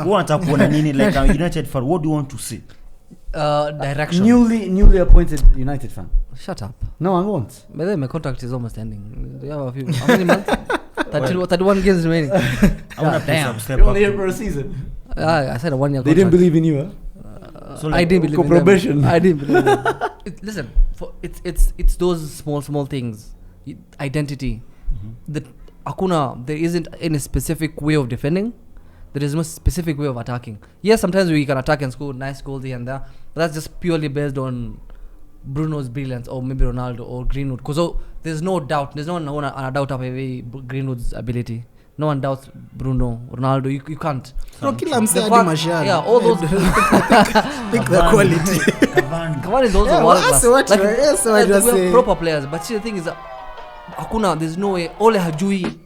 want to kuona nini like a United fan? What do you want to see? Direction. Newly appointed United fan. Shut up. No, I won't. By the way, my contract is almost ending. Do you have a few? How many months? 31 games remaining. I want to play some step You're up. only here for a season. I said a 1 year contract. They didn't believe in you, huh? So I didn't believe in probation. them. I didn't believe in them. Listen, it's those small things. Identity. There isn't any specific way of defending. There is no specific way of attacking. Yes, sometimes we can attack and score nice goals here and there, but that's just purely based on Bruno's brilliance or maybe Ronaldo or Greenwood. Because there's no doubt. There's no one doubt of Greenwood's ability. No one doubts Bruno, Ronaldo. You can't. Yeah, all those. Pick the quality. Cavani is also world class. We are proper players. But see, the thing is that there's no way. Ole hajui.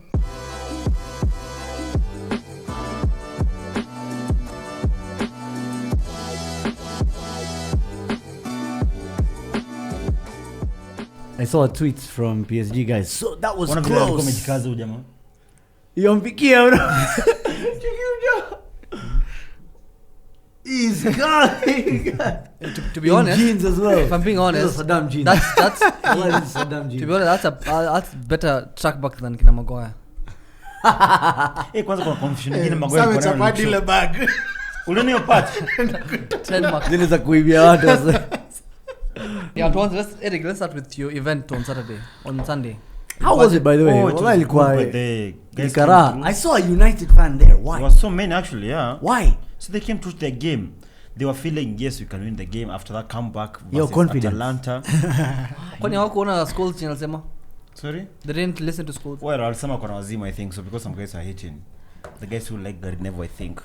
I saw a tweet from PSG guys. So that was One close. Yompikia, he's coming. To be honest, jeans as well. If I'm being honest, Saddam jeans. that's Saddam jeans. to be honest, that's better track back than kina Maguire. Kwanza kuna confusion nyingine Maguire Sasa kwa chapati ile bag. uliona hiyo part? Trademark. Zile za kuibia watu. Yeah, let's start with your event on Sunday. How was it, by the way? Oh, it was Wallahi ilikuwa good, but the guys Ikara. came through. I saw a United fan there. Why? There was so many actually, yeah. Why? So they came through their game. They were feeling, yes, we can win the game after that comeback Yo, versus confidence. Atalanta. Kwani hawakuona Scholes channel sema? Sorry? They didn't listen to Scholes. Well, alisema kwa wazimu, I think so, because some guys are hating. The guys who like Gary Neville, I think.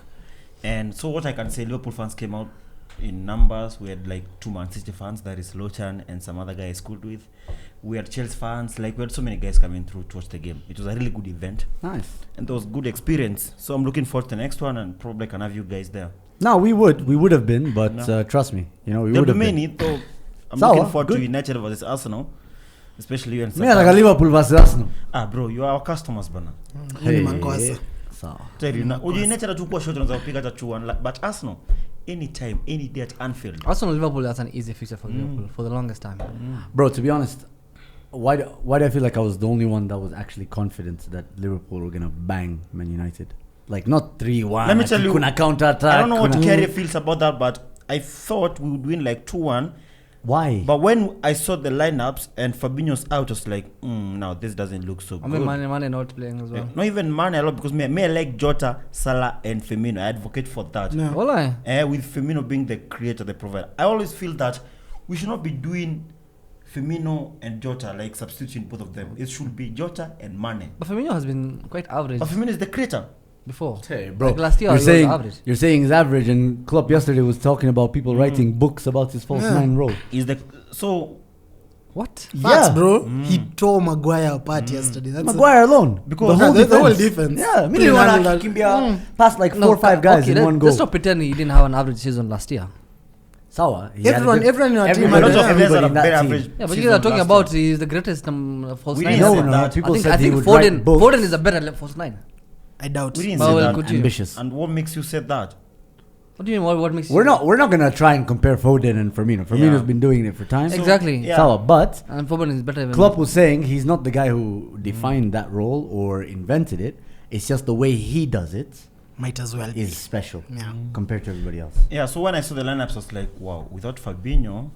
And so what I can say, Liverpool fans came out in numbers. We had like 2 Man City fans, that is Lochan and some other guys schooled with. We had Chelsea fans, like we had so many guys coming through to watch the game. It was a really good event. Nice. And there was good experience. So I'm looking forward to the next one and probably can have you guys there. No, we would have been, but No. trust me, we There'll would be have been. many, though. I'm Sawa, looking forward good. to United versus Arsenal. Especially you and Me like Liverpool versus Arsenal. bro, you are our customers bana. Ni makosa. Sawa. Tell you now. United atakuwa short unaweza kupiga hata 2-1, but Arsenal anytime, any day at Anfield. Arsenal Liverpool, that's an easy fixture for Liverpool for the longest time. Bro, to be honest, why do I feel like I was the only one that was actually confident that Liverpool were gonna bang Man United? Like not 3-1. Let me tell you, kuna counter attack. I don't know what Kerry feels about that, but I thought we would win like 2-1. Why? But when I saw the lineups and Fabinho's out, I was like, now this doesn't look so I good. mean, Mane not playing as well. Not even Mane a lot, because me I like Jota, Salah and Firmino. I advocate for that. No. Walai. With Firmino being the creator, the provider. I always feel that we should not be doing Firmino and Jota, like substituting both of them. It should be Jota and Mane. But Firmino has been quite average But Firmino is the creator. before. Hey, bro, Like last year, he was average. you're saying he's average, and Klopp yesterday was talking about people writing books about his false nine role. Is the so What? Facts, bro. He tore Maguire apart yesterday. That's Maguire alone, Because the whole defense. Yeah, Couldn't handle that. Kimbia past like 4 or 5 guys in one goal. Let's not pretend he didn't have an average season last year. Sawa. Everyone in our team a lot had of a- players are in that very team. average. Yeah, but you season guys are talking last about year. he's the greatest false We nine. didn't No, say no, that. people I said he think would write books. Foden is a better false nine. I doubt. We didn't But say well, that. continue. Ambitious. And what makes you say that? What do you mean? What makes you? We're not gonna try and compare Foden and Firmino. Firmino's been doing it for time. Exactly. Yeah. Sawa, but And Foden is better than Klopp was saying he's not the guy who defined that role or invented it. It's just the way he does it Might as well be. is special Yeah. compared to everybody else. Yeah, so when I saw the lineups, I was like, wow, without Fabinho,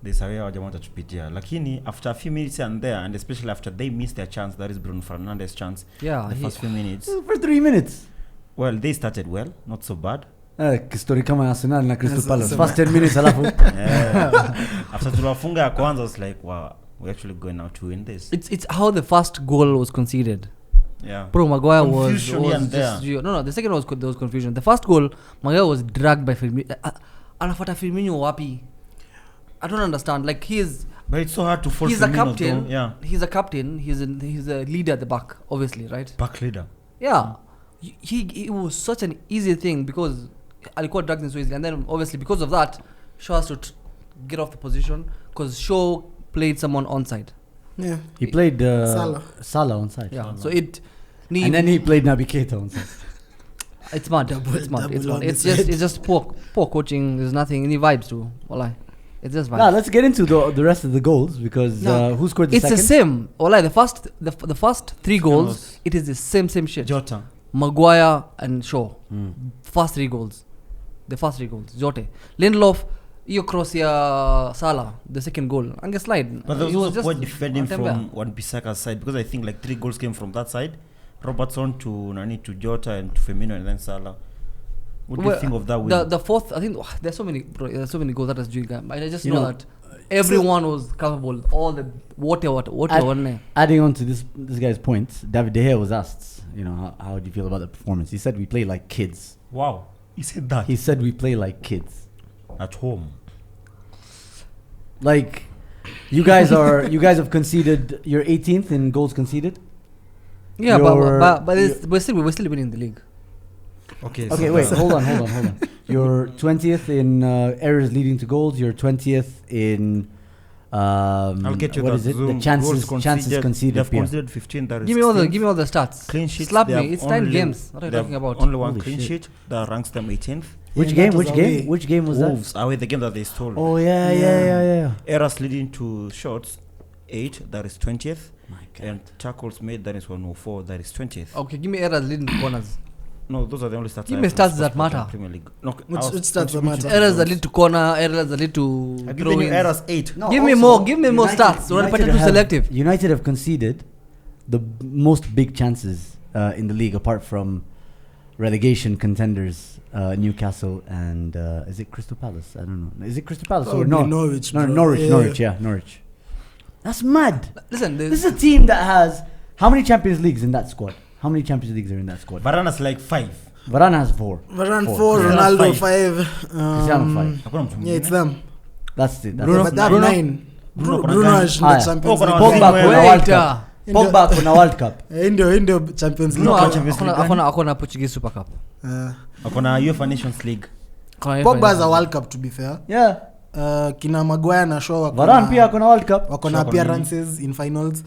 there's a way hawajamata tupitia. Lakini after a few minutes and there, and especially after they missed their chance, that is Bruno Fernandes' chance, Yeah, the first few minutes. For 3 minutes. Well, they started well, not so bad. Story kama Arsenal na Crystal Yes, Palace. so First 10 minutes alafu. After tuliwafunga ya kwanza, I was like, wow, we're actually going now to win this. It's how the first goal was conceded. Yeah. Bro, Maguire was Confusion here and just there. no. The second was there was confusion. The first goal, Maguire was dragged by Firmino. Anafuata Firmino wapi? I don't understand. Like But it's so hard to force he's a Firmino captain. though. Yeah. He's a captain. He's a leader at the back, obviously, right? Back leader. Yeah. It was such an easy thing because alikuwa dragged in so easily, and then obviously because of that, Shaw has to get off the position because Shaw played someone onside. Yeah. He played Salah. Salah on side. Yeah. Salah. So it. And then he played Naby Keita on side. It's mad. Double- It's mad. double It's on mad. the It's side. just poor coaching. There's nothing. Any vibes too. Wallah. It's just vibes. Now let's get into the rest of the goals because No. who scored the It's second? the same. Wallah, the first three goals, was- it is the same shit. Jota. Maguire and Shaw. Mm. First three goals. The first three goals. Jota. Lindelof, you cross your Salah. The second goal. And slide. But there was He also just poor defending on temper. from Wan-Bissaka's side because I think like 3 goals came from that side. Robertson to Jota and to Firmino and then Salah. What do you Well, think of that win? The fourth, I think there's so many goals that was doing. I just You know know, that everyone was capable. All the water. Adding on to this guy's point, David De Gea was asked, how do you feel about the performance? He said we play like kids. Wow. He said that. He said we play like kids. At home. Like, you guys have conceded. You're 18th in goals conceded. Yeah, You're- but we're still winning the league. Okay. Okay, wait, hold on. You're 20th in errors leading to goals. You're 20th in. I'll get you what that. is it? Zoom. The chances Goals conceded. They've yeah. conceded 15. That is Give me all the 16th. stats. Clean sheets. Slap they me. have It's 9 only- games. What are you they have talking about? Only one Holy clean shit. sheet that ranks them 18th. Which Yeah, game? that Which was game? away. Which game was Wolves away, the game that they stole. that? Oh yeah. Errors leading to shots 8. That is 20th. My God. And tackles made. That is 104. That is 20th. Okay, give me errors leading to corners. No, those are the only stats. Give I me have from stats that Sports matter. Premier League. No, Which I was stats that contributing matter? to Errors that those. lead to corner. Errors that lead to I've given you throw-ins. errors 8. No, Give me also, more. Give me more United- stats. We're United too have- selective. United have conceded the most big chances in the league, apart from relegation contenders Newcastle and is it Crystal Palace? I don't know. Is it Crystal Palace That or would no? be Norwich, bro. Norwich. Yeah. Norwich. Yeah, Norwich. That's mad. Listen, This is a team that has how many Champions Leagues in that squad? How many Champions Leagues are in that squad? Varana's like 5. Varane has 4. Varane Four. 4, Cristiano Ronaldo 5. 5. Cristiano 5. Yeah, it's them. That's it. That's Bruno- Yeah, but they have Bruno- 9. Bruno Bruno Fernandes. has Ah, the yeah. Champions Oh, League. Pogba Wait, kuna World Cup. In the- Pogba kuna World Cup. Indo Champions League. no, Kwa Champions League akona Portuguese Super Cup. Akona UEFA Nations League. Pogba has a World Cup, to be fair. Yeah. Kina Maguire na Shaw Varane pia kuna World Cup. wako na Shaw kuna appearances in finals.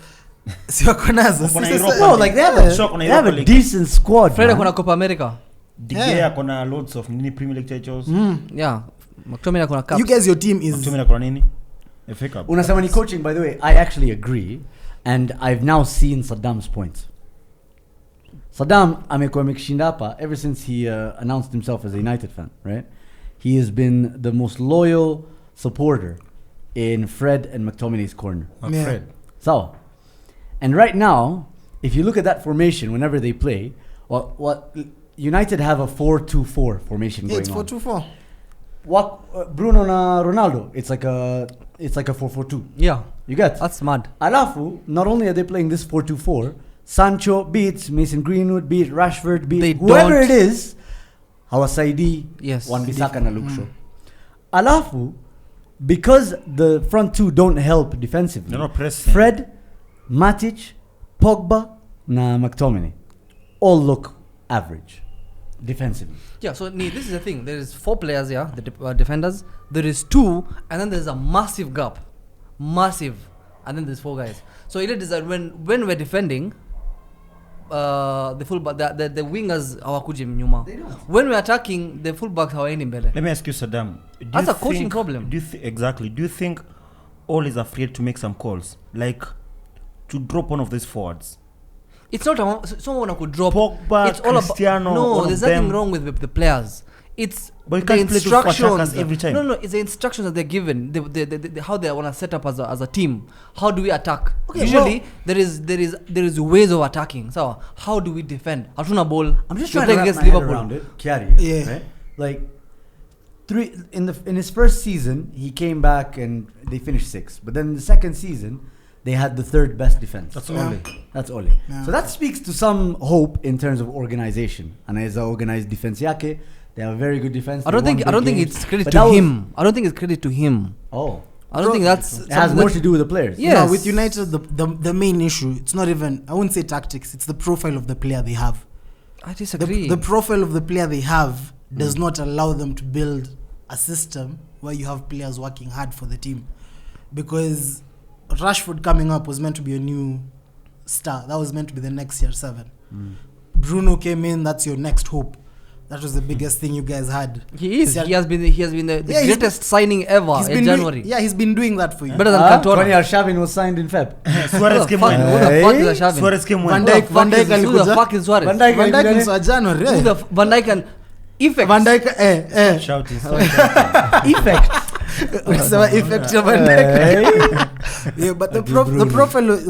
Si wako nazo. Wako na Si- Europa. No, like they have a, Shaw kuna they have a Europa League. decent squad. Fred man. akona Copa America. De Yeah. Gea akona loads of nini Premier League titles. Yeah. McTominay akona cup. You guys, your team is Mtumina akona nini? FA Cup. Unasema ni coaching, by the way, I actually agree, and I've now seen Saddam's point. Saddam amekuwa amekishinda hapa ever since he announced himself as a United fan, right? He has been the most loyal supporter in Fred and McTominay's corner. Yeah. Fred. So, and right now, if you look at that formation whenever they play, what United have a 4-2-4 formation Yeah, it's going on. 4-2-4. What Bruno na Ronaldo, it's like a 4-4-2. Yeah. You get? That's mad. Alafu, not only are they playing this 4-2-4, Sancho beats Mason Greenwood, beat Rashford, beat They whoever don't. it is, Hawasaidi, Yes. Wan-Bissaka na Luke Shaw. Alafu, because the front two don't help defensively, They're not pressing. Fred, Matic, Pogba, na McTominay all look average defensively. Yeah, so this is the thing. There is 4 players here, the defenders. There is 2, and then there's a massive gap. Massive. And then there's 4 guys. So it is that when we're defending, the fullback, the wingers hawakuji nyuma. When we're attacking, the fullbacks hawaendi mbele. Let me ask you, Saddam. Do That's you a coaching think- problem. Exactly. Do you think All is afraid to make some calls? Like, to drop one of these forwards? It's not someone who could drop. Pogba, It's all Cristiano, about no. all There's of nothing them. wrong with the players. It's But you the can't play to attackers instructions every time. No, it's the instructions that they're given. The how they want to set up as a team. How do we attack? Okay, Usually there is ways of attacking. So how do we defend? Hatuna ball. I'm just We're trying to playing wrap against my head Liverpool. around it. Chiari, Yeah. right? Like in his first season, he came back and they finished 6th. But then in the second season, they had the 3rd best defense. That's Yeah. only. That's Ole. Yeah. So that speaks to some hope in terms of organization. And as a organized defense yake, they have a very good defense. I They don't won think big games. it's credit But to that was- him. I don't think it's credit to him. Oh, I don't think that's it has more to do with the players. Yeah. No, Yes. with United, the main issue, it's not even, I wouldn't say tactics, it's the profile of the player they have. I disagree. The profile of the player they have does not allow them to build a system where you have players working hard for the team. Because Rashford coming up was meant to be a new star. That was meant to be the next CR7. Bruno came in, that's your next hope. That was the biggest thing you guys had. He is. See, He has been the Yeah, he's greatest signing ever in January. He's been doing that for you. Better than Tony Cantona. Arshavin was signed in Feb. Suarez came Who when? the fuck is Xavi? Suarez came when? Van Dijk Who the alikuja. fuck is Suarez? Van Dijk Van Dijk alikuja. is wa January. Who the Van Dijk and Effects. Van Dijk Shout it. Effect. so effect of Van Dijk. Yeah, but the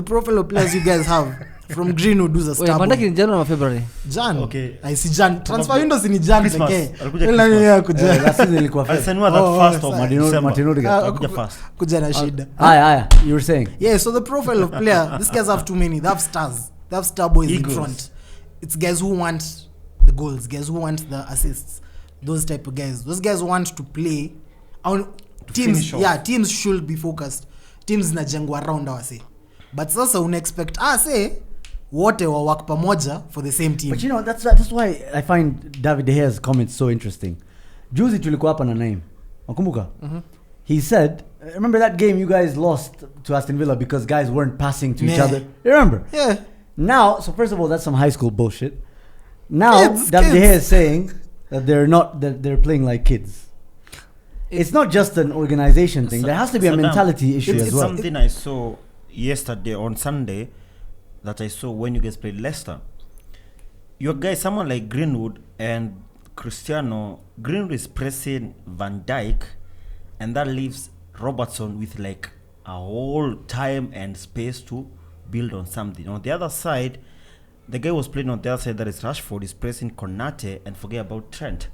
profile of players you guys have from Greenwood who's a Wait, Van Dijk stubborn. in January or February? Jan. Okay. I see Jan. Transfer windows in Jan Christmas. pekee. Alikuja Ila Christmas. yeye kuja. Last season ilikuwa Feb. Alisenua that Oh, first of sorry. December. Martin Odegaard. Alikuja first. Kuja na shida. Aya, you were saying. Yeah, so the profile of player, these guys have too many. They have stars. They have star boys Egos. in front. It's guys who want the goals, guys who want the assists. Those type of guys. Those guys want to play. On teams, finish off. yeah, teams should be focused. Teams zinajengwa around our say. But sasa unexpect say wote wa work pamoja for the same team. But you know, that's why I find David De Gea's comments so interesting. Juzi tulikuwa hapa na name. Wakumbuka? He said, remember that game you guys lost to Aston Villa because guys weren't passing to each Yeah. other? You remember? Yeah. Now, so first of all, that's some high school bullshit. Now, Kids, David De kids. Gea is saying that they're playing like kids. It's not just an organization thing. There has to be a Saddam, mentality issue it's as well. something I saw yesterday on Sunday that I saw when you guys played Leicester. Your guys, someone like Greenwood and Cristiano, Greenwood is pressing Van Dijk, and that leaves Robertson with like a whole time and space to build on something. On the other side, the guy was playing on the other side, that is Rashford, is pressing Konate and forget about Trent.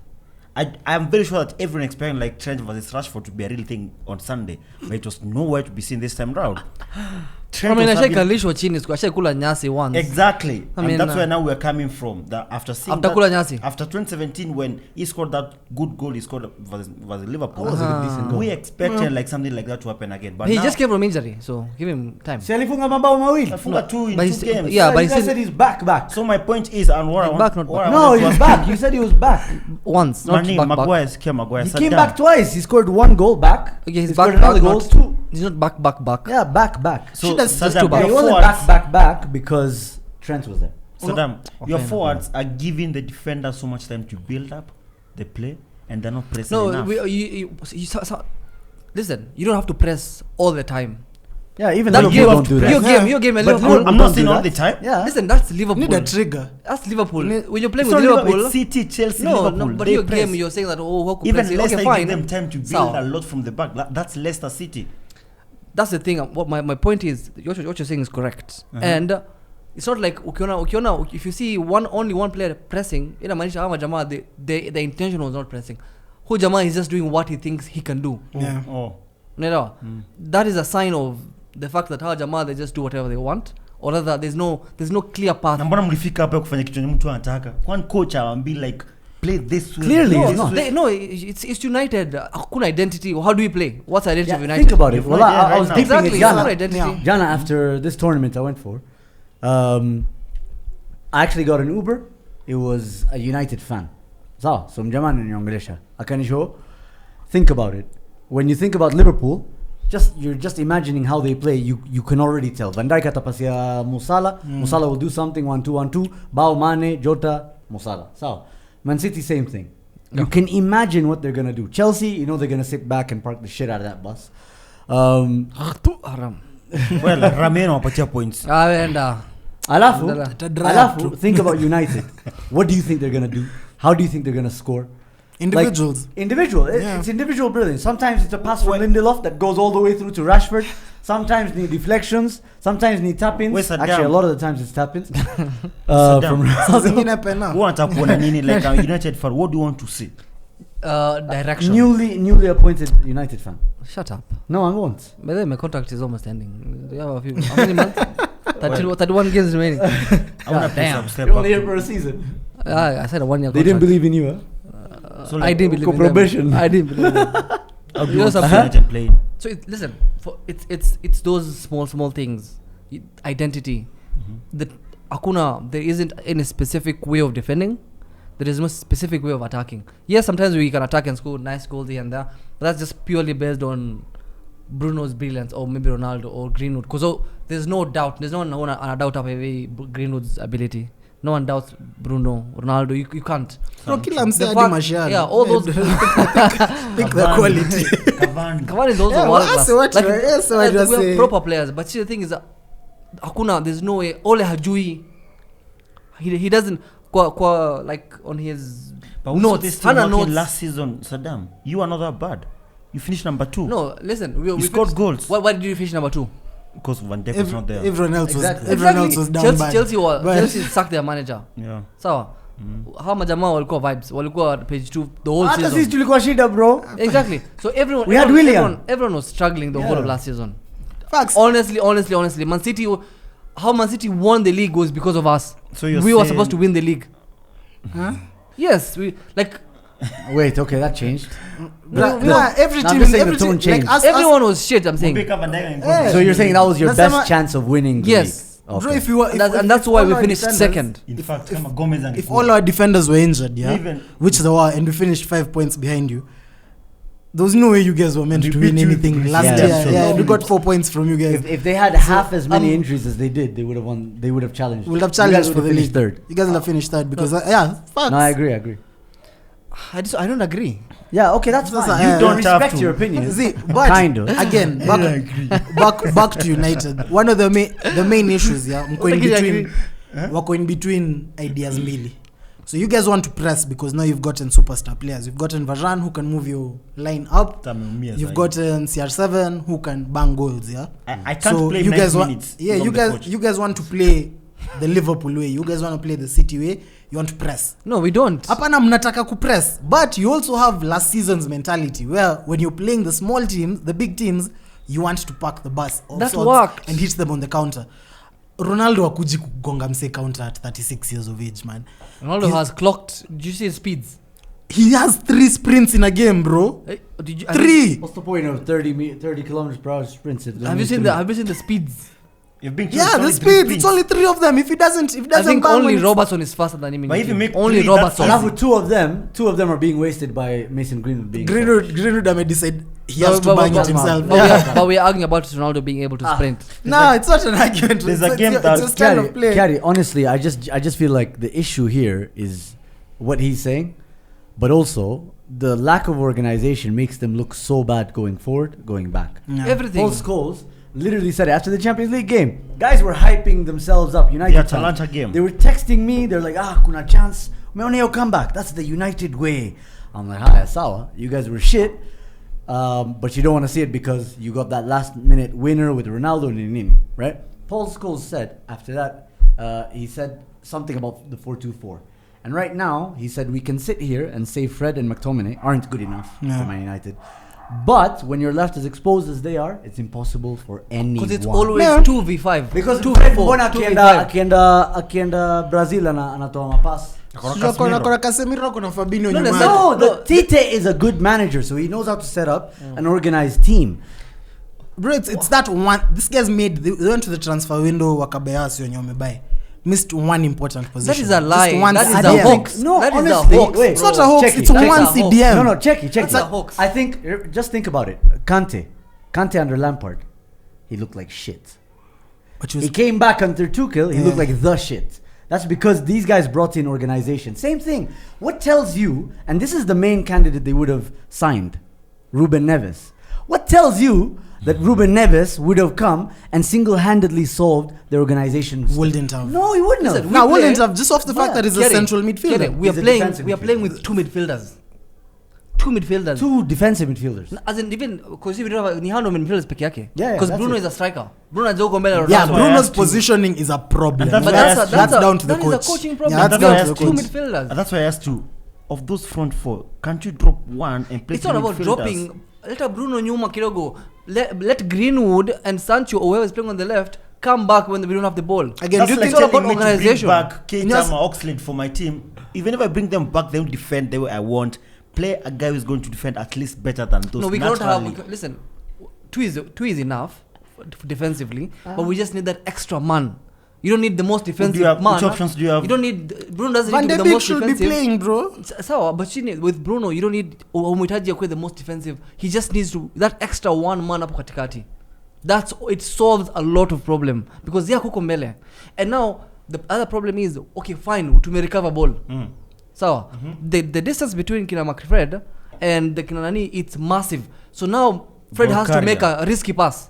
I'm very sure that everyone expecting like Trent versus Rashford to be a real thing on Sunday, but it was nowhere to be seen this time round. I mean, was having- ashakalishwa chini, ashakula nyasi once. Exactly. I And mean, that's where now we're coming from. That after seeing After that, kula nyasi. after 2017 when he scored that good goal he scored versus Liverpool, That was a decent goal. we expected like something like that to happen again. But He now, just came from injury, so give him time. Si alifunga mabao mawili. Afunga two in But 2 he's- games. yeah, but you he guys said- said he's back. So my point is, and what I Like want, back, not what back. I No, wanted to he's ask- back. You said he was back. Once, not Mani, back. Maguire, Maguire. He sat came down. back twice. He scored 1 goal back. Okay, he's he back, scored another back, goal not- too. He's not back. Yeah, back. So That's Saddam, too bad. your He wasn't forwards- back because Trent was there. Saddam, your Okay, forwards are giving the defender so much time to build up the play, and they're not pressing No, enough. listen, you don't have to press all the time. Yeah, even That Liverpool game, don't do that. your game, But Liverpool. Liverpool I'm not don't saying do all that. the time. Yeah. Listen, that's Liverpool. Need a trigger. That's Liverpool. Need- When you're playing It's with not Liverpool, it's City, Chelsea, no, Liverpool. but they your press. game, you're saying that Hoku Even pressing. Leicester Okay, give fine. them time to build Sawa. a lot from the back. That's Leicester City. That's the thing. What my point is, what you're saying is correct, and it's not like ukiona if you see only one player pressing, inamaanisha hawa jamaa the intention was not pressing. Who jamaa is just doing what he thinks he can do. Yeah. Oh. Unaelewa? That is a sign of the fact that hawa jamaa they just do whatever they want, or rather there's no clear path. Na mbona mlifika hapa kufanya kitu mtu anataka? Kwani coach awambi like play this way. Clearly, play it's this not. way? No, it's United. Hakuna identity. How do we play? What's the identity Yeah, of United? think about it. You've Well, no idea I right was now. deep in Exactly. it. It's not Jana, identity. Yeah. Jana, after this tournament I went for, I actually got an Uber. It was a United fan. So mjamaa ananiongelesha. Akanisho, think about it. When you think about Liverpool, you're just imagining how they play. You can already tell. Van Dijk atapasia Musala. Musala will do something 1-2-1-2. Bao Mane, Jota, Musala. So Man City, same thing. You can imagine what they're gonna do. Chelsea, you know they're gonna sit back and park the shit out of that bus. Haram. Well, Rameno wapatia points. Alafu, think about United. What do you think they're gonna do? How do you think they're gonna score? Individuals. Like, individual. Yeah. It's individual brilliance. Sometimes it's a pass from Lindelof that goes all the way through to Rashford. Sometimes need deflections. Sometimes need tap-ins. Where's Saddam? Actually, a lot of the times it's tap-ins. Saddam. From Saa zingine pena. Who wanataka kuona nini like a United fan? What do you want to see? Direction. newly appointed United fan. Shut up. No, I won't. By the way, my contract is almost ending. Do you have a few? How many months? 31 games remaining. I want to damn. step You're up. only here for a season. I said a 1 year They contract. didn't believe in you, huh? So I didn't believe in probation. them. I didn't believe in them. How do You you know want to see something? United playing? So listen, it's those small things, identity. That there isn't any specific way of defending. There is no specific way of attacking. Yes, sometimes we can attack and score nice goals here and there, but that's just purely based on Bruno's brilliance or maybe Ronaldo or Greenwood. Because there's no doubt, there's no doubt of Greenwood's ability. No one doubts Bruno, Ronaldo. You can't. Bro, kila mse The hadi fact- Martial. yeah, all those- Pick the quality. Cavani is also Yeah, world that's class. what you- that's what like, you're we have saying. proper players, but see the thing is that hakuna. There's no way. Ole Hajui. He doesn't like on his But notes. this Hana team notes. last season, Saddam. You are not that bad. You finished number 2. No, listen. We scored finished- goals. Why did you finish number 2? Because Van Dijk was not there. Everyone else Exactly. was everyone else was down bad. Chelsea sacked their manager. Yeah. Sawa. How majamaa walikuwa vibes, walikuwa page 2 the whole Hata sisi season. tulikuwa shida bro. Exactly. So We had William. everyone was struggling the whole of Yeah. last season. Facts. Honestly, Man City, how Man City won the league was because of us. So you're We were saying- supposed to win the league. Huh? Yes, we like Wait, okay, that changed. Every Now I'm team, just saying every the tone team, like changed. us, everyone was shit. I'm saying. Pick up Van Dijk and go. Yeah. So you're saying that was your Nasema- best chance of winning the Yes. league? bro, Okay. if you were, And that's why all we our finished defenders- second. In fact, kama Gomez and If all our defenders were injured, yeah, Even- which they were, and we finished 5 points behind you, there was no way you guys were meant We to beat win you anything last Yeah, year. that's Yeah, true. we got 4 points from you guys. If they had half as many um, injuries as they did, they would have won. They would have challenged. We'll have You guys challenged would for have the finished league. third. You guys will have finished third because yeah, facts. No, I agree. I don't agree. Yeah, okay, that's That's fine. a- You don't don't have respect to. your opinion. See, but Kind of. again, back to United. One of the main issues, yeah, mko in between, wako in between ideas mbili. So you guys want to press because now you've gotten superstar players. You've gotten Varane who can move your line up. You've gotten CR7 who can bang goals. Yeah, I can't so play you 90 guys minutes. yeah, if you I'm the guys coach. you guys want to play the Liverpool way. You guys want to play the City way. You want to press. No, we don't. Hapana mnataka kupress, but you also have last season's mentality where when you're playing the small teams, the big teams, you want to park the bus of That sorts worked. and hit them on the counter. Ronaldo akuji kugonga mse counter at 36 years of age, man. Ronaldo He's- has clocked. Did you see his speeds? He has 3 sprints in a game, bro. Did you? 3. What's the point of 30 kilometers per hour sprints? Have you seen the speeds? You've been Yeah, the speed. It's only 3 of them. If he doesn't I think bang only when it's- Robertson is faster than him. But if you make only 3, Robertson. Now with two of them are being wasted by Mason Greenwood being. Greenwood may decide he has to bang it himself. But we are arguing about Ronaldo being able to sprint. No, it's not an argument. There's it's a game it's that- a style of play. Kari, honestly, I just feel like the issue here is what he's saying, but also the lack of organization makes them look so bad going forward, going back. Yeah. Everything. Paul Scholes literally said it after the Champions League game. Guys were hyping themselves up. United. Yeah, fans. Atalanta game. They were texting me. They're like, kuna chance. Umeona hiyo comeback. That's the United way. I'm like, hi, sawa. You guys were shit. But you don't want to see it because you got that last minute winner with Ronaldo and Nini, right? Paul Scholes said after that, he said something about the 4-2-4. And right now, he said we can sit here and say Fred and McTominay aren't good enough for Man United. But when your left is exposed as they are, it's impossible for anyone. Because it's always Yeah. 2v5. Because 2v4, mbona 2v5. akienda Brazil anatoa mapasi. Kona Casemiro, kona Fabinho No, nyuma no, yake. No, No. Tite is a good manager, so he knows how to set up an organized team. Bro, it's that one. This guy's they went to the transfer window, wakabayasi wenye wamebuy. Missed one important position. That is a lie. Just one That is CDM. a hoax. No, That is honestly, a hoax. wait. It's not a hoax. Check It's it. That's one a hoax. CDM. No, check it. That's a hoax. I think, just think about it. Kante under Lampard, he looked like shit. But He came back under Tuchel, he looked like the shit. That's because these guys brought in organization. Same thing. What tells you, and this is the main candidate they would have signed, Ruben Neves. What tells you that Ruben Neves would have come and single-handedly solved the organization? Wouldn't have. No, he wouldn't have. Listen, No, we wouldn't play- have. Just off the fact Yeah. that he's a Get it. central Get midfielder. it. We He's are a playing defensive with two midfielders. Two defensive midfielders. As in even because we don't have Nihano midfielders peke yake. Yeah, Because that's Bruno it. is a striker. Bruno is go mbele Yeah, Ronaldo. why I Bruno's asked you. positioning is a problem. And that's But why I that's, asked a, that's, that's a, down to the that coach. is a coaching problem. Yeah, that's Because down to the two coach. midfielders. And that's why I asked you, of those front 4, can't you drop one and play It's not about dropping. Let Bruno nyuma kidogo. Let Greenwood and Sancho or whoever is playing on the left come back when we don't have the ball. Again, That's do you like think it's all telling about me to bring organization? back Keita Yes. or Oxlade for my team. Even if I bring them back, they will defend the way I want. Play a guy who's going to defend at least better than those. No, we cannot have. naturally. Listen, two is enough defensively, but we just need that extra man. You don't need the most defensive do you have? man. Which options do you have? You don't need Bruno doesn't Van need de to be the Beek most should be defensive. playing, bro. Sawa, but with Bruno, you don't need Umhitaji akwe the most defensive. He just needs to that extra one man hapo katikati. It solves a lot of problem because they are kuko mbele. And now The other problem is, okay, fine, to recover ball. So the distance between kina McFred and the kina nani, it's massive. So now Fred Ball has to carrier. make a risky pass.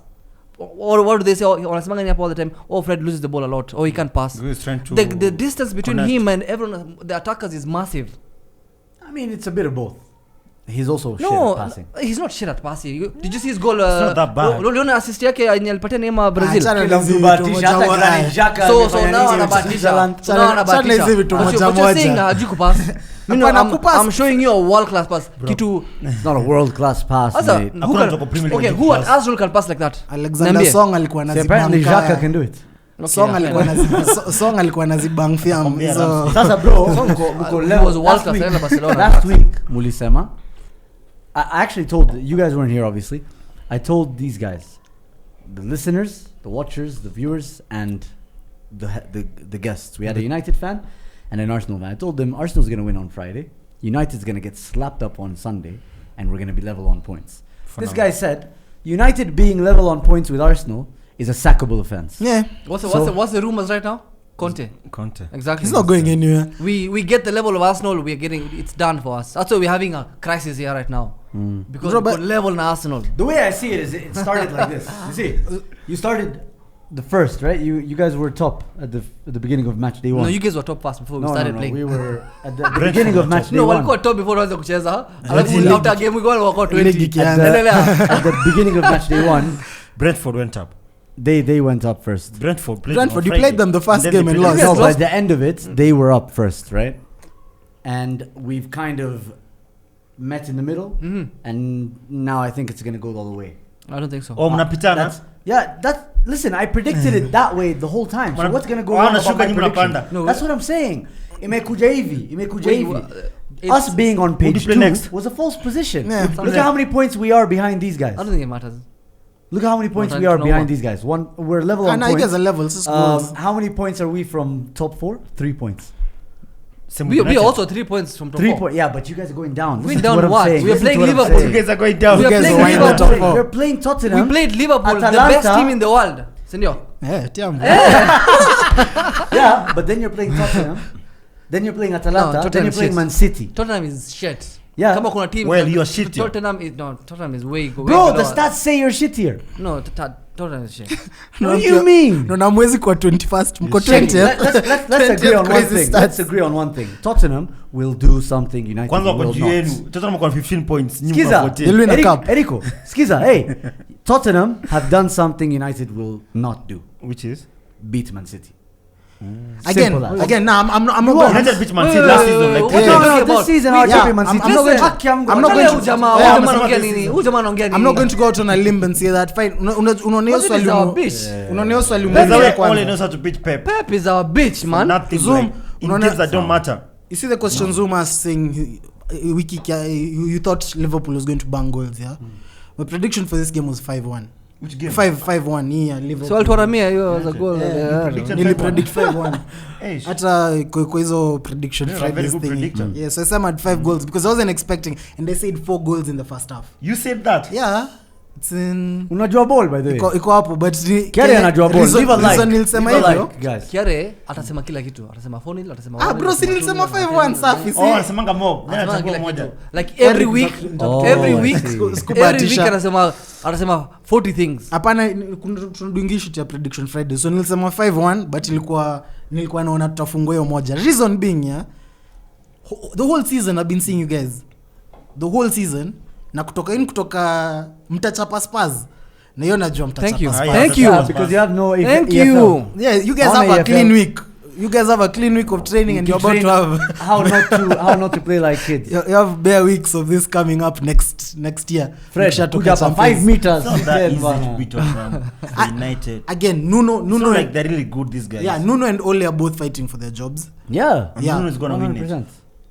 Or what do they say? Wanasemanga hapo all the time. Oh, Fred loses the ball a lot. Or he can't pass. He's trying to The distance between connect. him and everyone, the attackers, is massive. I mean, it's a bit of both. He's also shit No, at passing. he's not shit at passing. Did you see his goal? not that bad. Uliona assist yake yenye alipatia Neymar Brazil. Achana Kila na hizi mtu vitu bahatisha, hata moja Granit moja. Xhaka So amefanya now nini anabahatisha. Switzerland. So now anabahatisha. Achana hizi vitu What moja you're saying, moja. hajui kupass. Hapana, kupass. I'm showing you a world class pass. Kitu It's not a world-class pass, Asa, mate. who Hakuna mtu ako Premier can, League okay, who at pass. Arsenal can pass like that? Alexander Niambie. Song alikuwa See, apparently anazibang Xhaka can do it. Song alikuwa Song alikuwa anazibang fiam Nakwambia hizo. Sasa bro, mko He level. was world class in Barcelona. Last week, mulisema. I actually told, you guys weren't here obviously. I told these guys, the listeners, the watchers, the viewers, and the guests. We had a United fan and an Arsenal fan. I told them Arsenal's going to win on Friday. United's going to get slapped up on Sunday, and we're going to be level on points. This guy said, United being level on points with Arsenal is a sackable offense. Yeah, What's the rumors right now? Conte. Exactly. he's not going anywhere. We get the level of Arsenal. We're getting it's done for us. That's why we're having a crisis here right now because Bro, we got but- level in Arsenal. The way I see it is, it started like this. You see, you started the first, right? You guys were top at the beginning of match day one. No, you guys were top pass before we started playing. We were at the beginning of match day No, one. walikuwa top before waanze kucheza. League. After game we go walikuwa 20. League ikianza. Endelea. At the beginning of match day one, Brentford went up. they went up first. Brentford, You played them the first game and lost. No, lost. by the end of it, they were up first, right? And we've kind of met in the middle, and now I think it's gonna go all the way. I don't think so. Oh, mnapitana. Listen, I predicted it that way the whole time. So Mana- what's gonna go wrong about wanashuka my nyinyi prediction? mnapanda. No, That's what I'm saying. Imekuja hivi. Wait, Us being on page play 2 next? was a false position. Yeah. Look at how many points we are behind these guys. I don't think it matters. Look at how many points Not we are no behind one. these guys. We're level on And I guess points. the levels is goals. How many points are we from top 4? 3 points. We are also 3 points from top 3 4. points. Yeah, but you guys are going down. Going Listen to down what I'm what? saying. We are Listen to playing what I'm Liverpool. saying. You guys are going down. We are guys playing are winning the Liverpool. top four. We're playing Tottenham. We played Liverpool, the Atalanta. best team in the world. Senor. Yeah, Tiambo. Yeah, but then you're playing Tottenham. Then you're playing Atalanta. Tottenham Then you're is playing shit. Man City. Tottenham is shit. Yeah. Kama kuna team. Well, you are shit, yeah. Tottenham is way Bro, way the below. stats say you're shittier. No, Tottenham is shit. What do you mean? No, na mwezi kwa 21st. Mko Check. 20th. Let's agree on one Crazy thing. stats. Let's agree on one thing. Tottenham will do something United Kwanza wako will juu not. yenu. Tottenham wako na 15 points. Nyinyi mko Skiza, 14. They'll win a cup. Erico, Skiza, hey, Tottenham have done something United will not do. Which is? Beat Man City. Again, Nah, I'm not You going. are. United beat Man Wait, City wait, last wait, season. wait, Like wait, three wait, times. wait, No, this about- season Yeah, our champion Man I'm City. not going to- Haki ya Mungu. I'm not going to- Huyu jamaa Yeah, anaongea amesema nini? Huyu jamaa anaongea nini? I'm not going to go out on a limb and say that. Fine. Unaona hiyo Because it swali is our mu- bitch. unaona hiyo swali That's the muuliza way all kwanza. he knows how to beat Pep. Pep is our bitch, man. Nothing Zoom, like in unaona- games that don't matter. You see the question Zuma is saying wiki you thought Liverpool was going to bang goals, yeah? My prediction for this game was 5-1. Which game? 5-1 yeah, Liverpool. So alituharamia hiyo za goal. Yeah, Yeah. prediction. Nilipredict 5-1. Hey, Hata kwa hizo prediction Yeah, very Fridays good thing. prediction. Yeah, so I said I had 5 goals because I wasn't expecting and they said 4 goals in the first half. you said that. Yeah. It's in Unajua ball by the way. iko hapo but Kiari anajua ball. Leave a reason like. nilisema Leave a hivyo. like, guys. Kiare atasema kila kitu. Atasema 4-0, atasema 1-0. Bro, si nilisema 5-1 safi si. Oh, anasemanga mob. Then Atasema atachukua kila moja. kitu. Like every week, Oh, every I week, see. every week Sikubahatisha. anasema 40 things. Hapana, tunadungishi ya prediction Friday. So nilisema 5-1 but nilikuwa naona tutafungwa hiyo moja. Reason being yeah, the whole season I've been seeing you guys. The whole season na kutoka mtachapa Spurs. Na hiyo najua Thank you. mtachapa Spurs. Thank you. Yeah, because you have no Thank EFL. you. Yeah, you guys On have a AFL. clean week. You guys have a clean week of training and You you're about to train have how not to play like kids. you have bare weeks of this coming up next year. Fred, Ukishatoka kuja hapa Champions. 5 meters. It's not that Then, easy to bana. beat Tottenham. United. Again, Nuno It's not like and, they're really good, these guys. yeah, Nuno and Ole are both fighting for their jobs. Yeah. And Yeah. Nuno is gonna win it. 100%.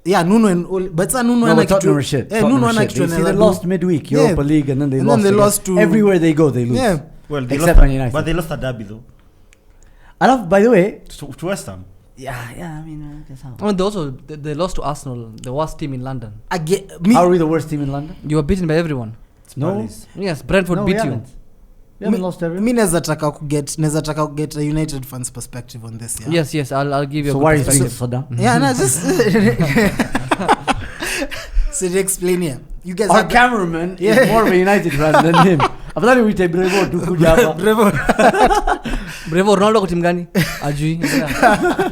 Yeah, Nuno and Ole, but sa Nuno No, ana but Tottenham kitu. are shit. Yeah, Tottenham Nuno are ana shit. kitu They, see, anaweza they do. lost midweek Yeah. Europa League and then they And lost. then they again. lost to- Everywhere they go, they lose. Yeah. Well, they Except lost, Man United. but they lost a derby though I love, by the way. to West Ham. Yeah, I mean, that's how. I mean, they lost to Arsenal, the worst team in London. Again, How are we the worst team in London? You were beaten by everyone. No. Spurs. Yes, Brentford No, beat we you. haven't. You haven't lost every. Mi naweza taka kuget a United fans perspective on this, yeah. Yes, I'll give you So a why good are you saying perspective. Saddam? Yeah, no, just so to explain here. You guys Our had the- cameraman Yeah. is more of a United fan than him. Afadhali uite Brevo tu kuja hapa. Brevo Ronaldo kwa timu gani? Ajui. Yeah.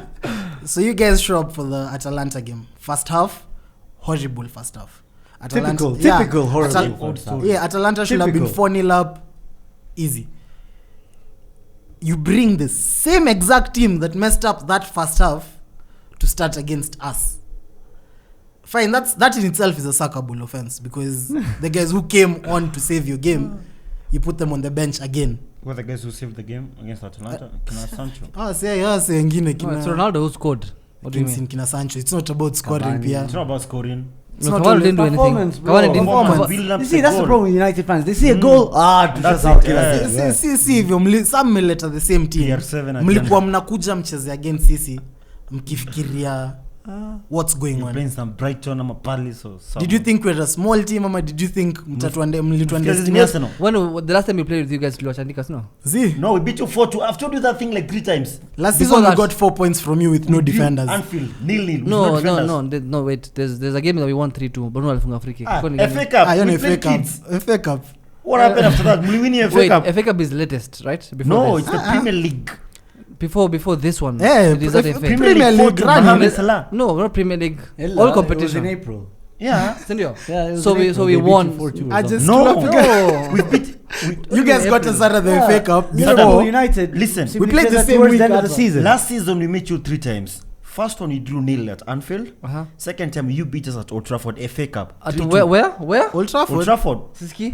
So you guys show up for the Atalanta game. First half, horrible first half. Typical horrible first half. Yeah, Atalanta should have been Typical. 4-0 up. Easy. You bring the same exact team that messed up that first half to start against us. Fine, that in itself is a sackable offense because the guys who came on to save your game, you put them on the bench again. Were the guys who saved the game against Atalanta? Kina Sancho. Say wengine No, it's Ronaldo who scored. What do you mean? Kina Sancho. It's not about scoring Cavani. pia. It's not about scoring. It's No, not Cavani only didn't do anything. performance, bro. Cavani didn't. Performance. Build up You see, that's the goal. problem with United fans. They see a goal, That's out it, yeah. kila Si hivyo some mmeleta the same team. CR7 again. Mlikuwa mnakuja mcheze against sisi mkifikiria what's going You're on. playing some Brighton ama Palace or something. Did you think we're a small team ama did you think Because it's mlituandestimate? Arsenal. When the last time we played with you guys, tuliwachandika, no? See, No, we beat you 4-2. I've told you that thing like 3 times. last Before season we that- got 4 points from you with no We drew defenders. Anfield, 0-0. with No, defenders. wait. There's a game that we won 3-2. Bruno alifunga free kick. Ah, Kwani FA gani? Cup. Hiyo We ni played FA Cup. kids. FA Cup. What happened after that? We win FA Wait, Cup. FA Cup is the latest, right? Before No, this. it's the Premier League. Before this one. Eh, it is not F- FA. Premier League fought with run. Mohamed Salah. No, not Premier League. Ella, All It was in competition. April. Yeah. Sindio? Yeah, it was So in we- April. so we They beat won. you 4-2 or I something. just No. No. We beat. You guys got us out of the FA Cup Liverpool before. United. Listen, simply we played said the that same towards week the end of as the well. season. Last season we met you 3 times. First one you drew 0 at Anfield. Uh-huh. Second time you beat us at Old Trafford FA Cup. At 3-2. where? Old Trafford. Old Trafford. Siski?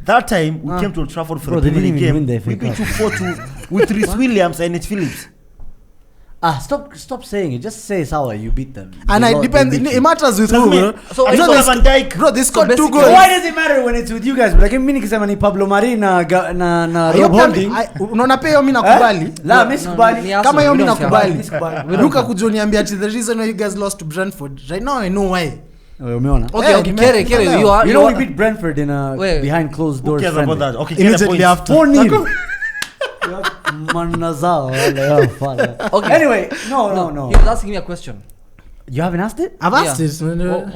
That time we came to Old Trafford for Bro, the they Premier League didn't even game. win the FA We beat Cup. you 4-2 with Rhys Williams and Nate Phillips. Stop saying it. Just say Salah, you beat them. And They it lost- depends. they beat It you. matters with Trust who, me. bro. So I You know saw they Van sc- Dijk. Bro, they scored 2 basically- goals. Why does it matter when it's with you guys? Like mimi nikisema ni Pablo Mari na na Hiyo Rob pia Holding. unaona pia hiyo mimi nakubali. La, mimi sikubali. ni Arsenal, Kama hiyo we mimi don't care. nakubali. Mimi sikubali. We don't Luka care. kujoniambia ati the reason why you guys lost to Brentford. Right now I know why. Umeona? Okay, Yeah, okay, you Kere, meant- Kere, Yeah. you are. You know we beat Brentford in a Wait. behind closed Who doors cares about friendly. that? Okay, get the Immediately points. after. 4-0. Manazal. Okay. Anyway, no. He was asking me a question. You haven't asked it? I've asked Yeah. it.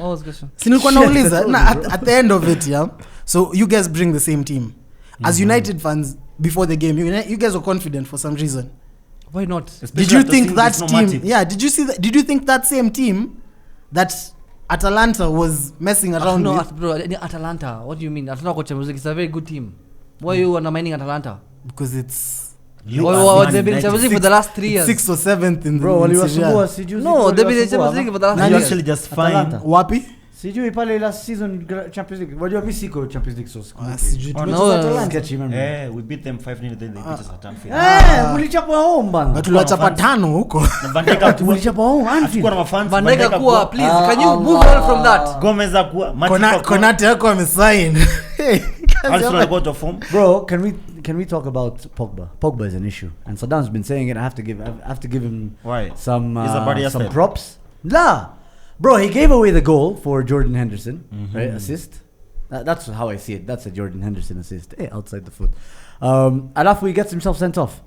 What was the question? Si nilikuwa Shit, nauliza I told na you, at the end of it, yeah. So you guys bring the same team. As United fans before the game, you guys were confident for some reason. Why not? Especially Did you after think seeing that this team? Matip. Yeah. Did you see that? Did you think that same team that Atalanta was messing around No, with? bro, Atalanta. What do you mean? Atalanta kwa Champions League. It's a very good team. Why are you undermining Atalanta? Because it's You Why- are why- Man they've been United. Champions League for the last 3 years. 6th or 7th in the Bro, in waliwasumbua Serie sijuzi. No, they've been in Champions League for the last You're 3 years. actually just fine. Atalanta. A. Wapi? Sijui pale last season Champions League. Wajua mimi siko Champions League so siku. Sijui. Oh, no. Sketchy memory. We beat them 5-0 then they beat us at Anfield. Mulichapa home bana. Na tuliwachapa fans. 5 huko. Na Van Dijk hakuwa- Mulichapa home hakuwa na Anfield. mafans. Van Dijk Van Dijk kuwa, hakuwa- please. Can you Allah. move on from that? Gomez hakuwa, Matip hakuwa. Konate yako amesign. Arsenal are out of form. Bro, can we talk about Pogba? Pogba is an issue, and Saddam's been saying it. I have to give him Why? some He's a body some asset. props. La, bro, he gave away the goal for Jordan Henderson, right? Assist. That's how I see it. That's a Jordan Henderson assist. Hey, outside the foot. And after he gets himself sent off,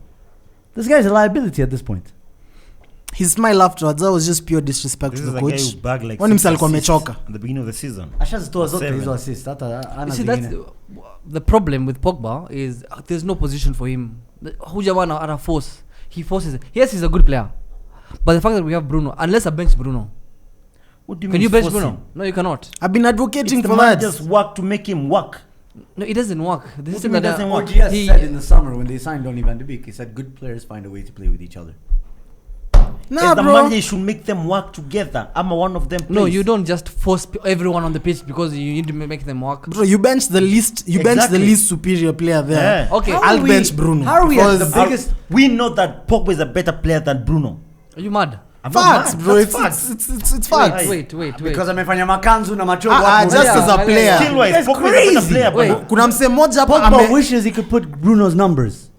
this guy's a liability at this point. His smile afterwards, that was just pure disrespect This to is the a guy coach. who bagged like Wani 6 msa alikuwa assists amechoka. at the beginning of the season. Ashazitoa zote 7. hizo assist. Hata You ana see, that's zingine. the problem with Pogba is there's no position for him. Hujawana ana force. He forces it. Yes, he's a good player, but the fact that we have Bruno, unless I bench Bruno, What do you can mean you bench force Bruno? him? No, you cannot. I've been advocating It's for the man that. just work to make him work. No, it doesn't work. The What do system you mean that doesn't work? OGS he- said in the summer when they signed Donny van de Beek, he said good players find a way to play with each other. Nah, As the bro. manager should make them work together. I'm one of them. No, plays. you don't just force everyone on the pitch because you need to make them work. Bro, you bench the least. You bench the Exactly. least superior player there. Yeah. Okay, How I'll are we- bench Bruno. How are we at the because- biggest? We know that Pogba is a better player than Bruno. are you mad? I'm not Facts, mad. bro. That's It's facts. it's facts. Wait. Because amefanya makanzu na machogo hapo. Just Yeah, as a yeah, player. yeah. Skill wise, That's Pogba is a better crazy. player. Wait. But Kuna mse moja hapa Pogba wishes he could put Bruno's numbers.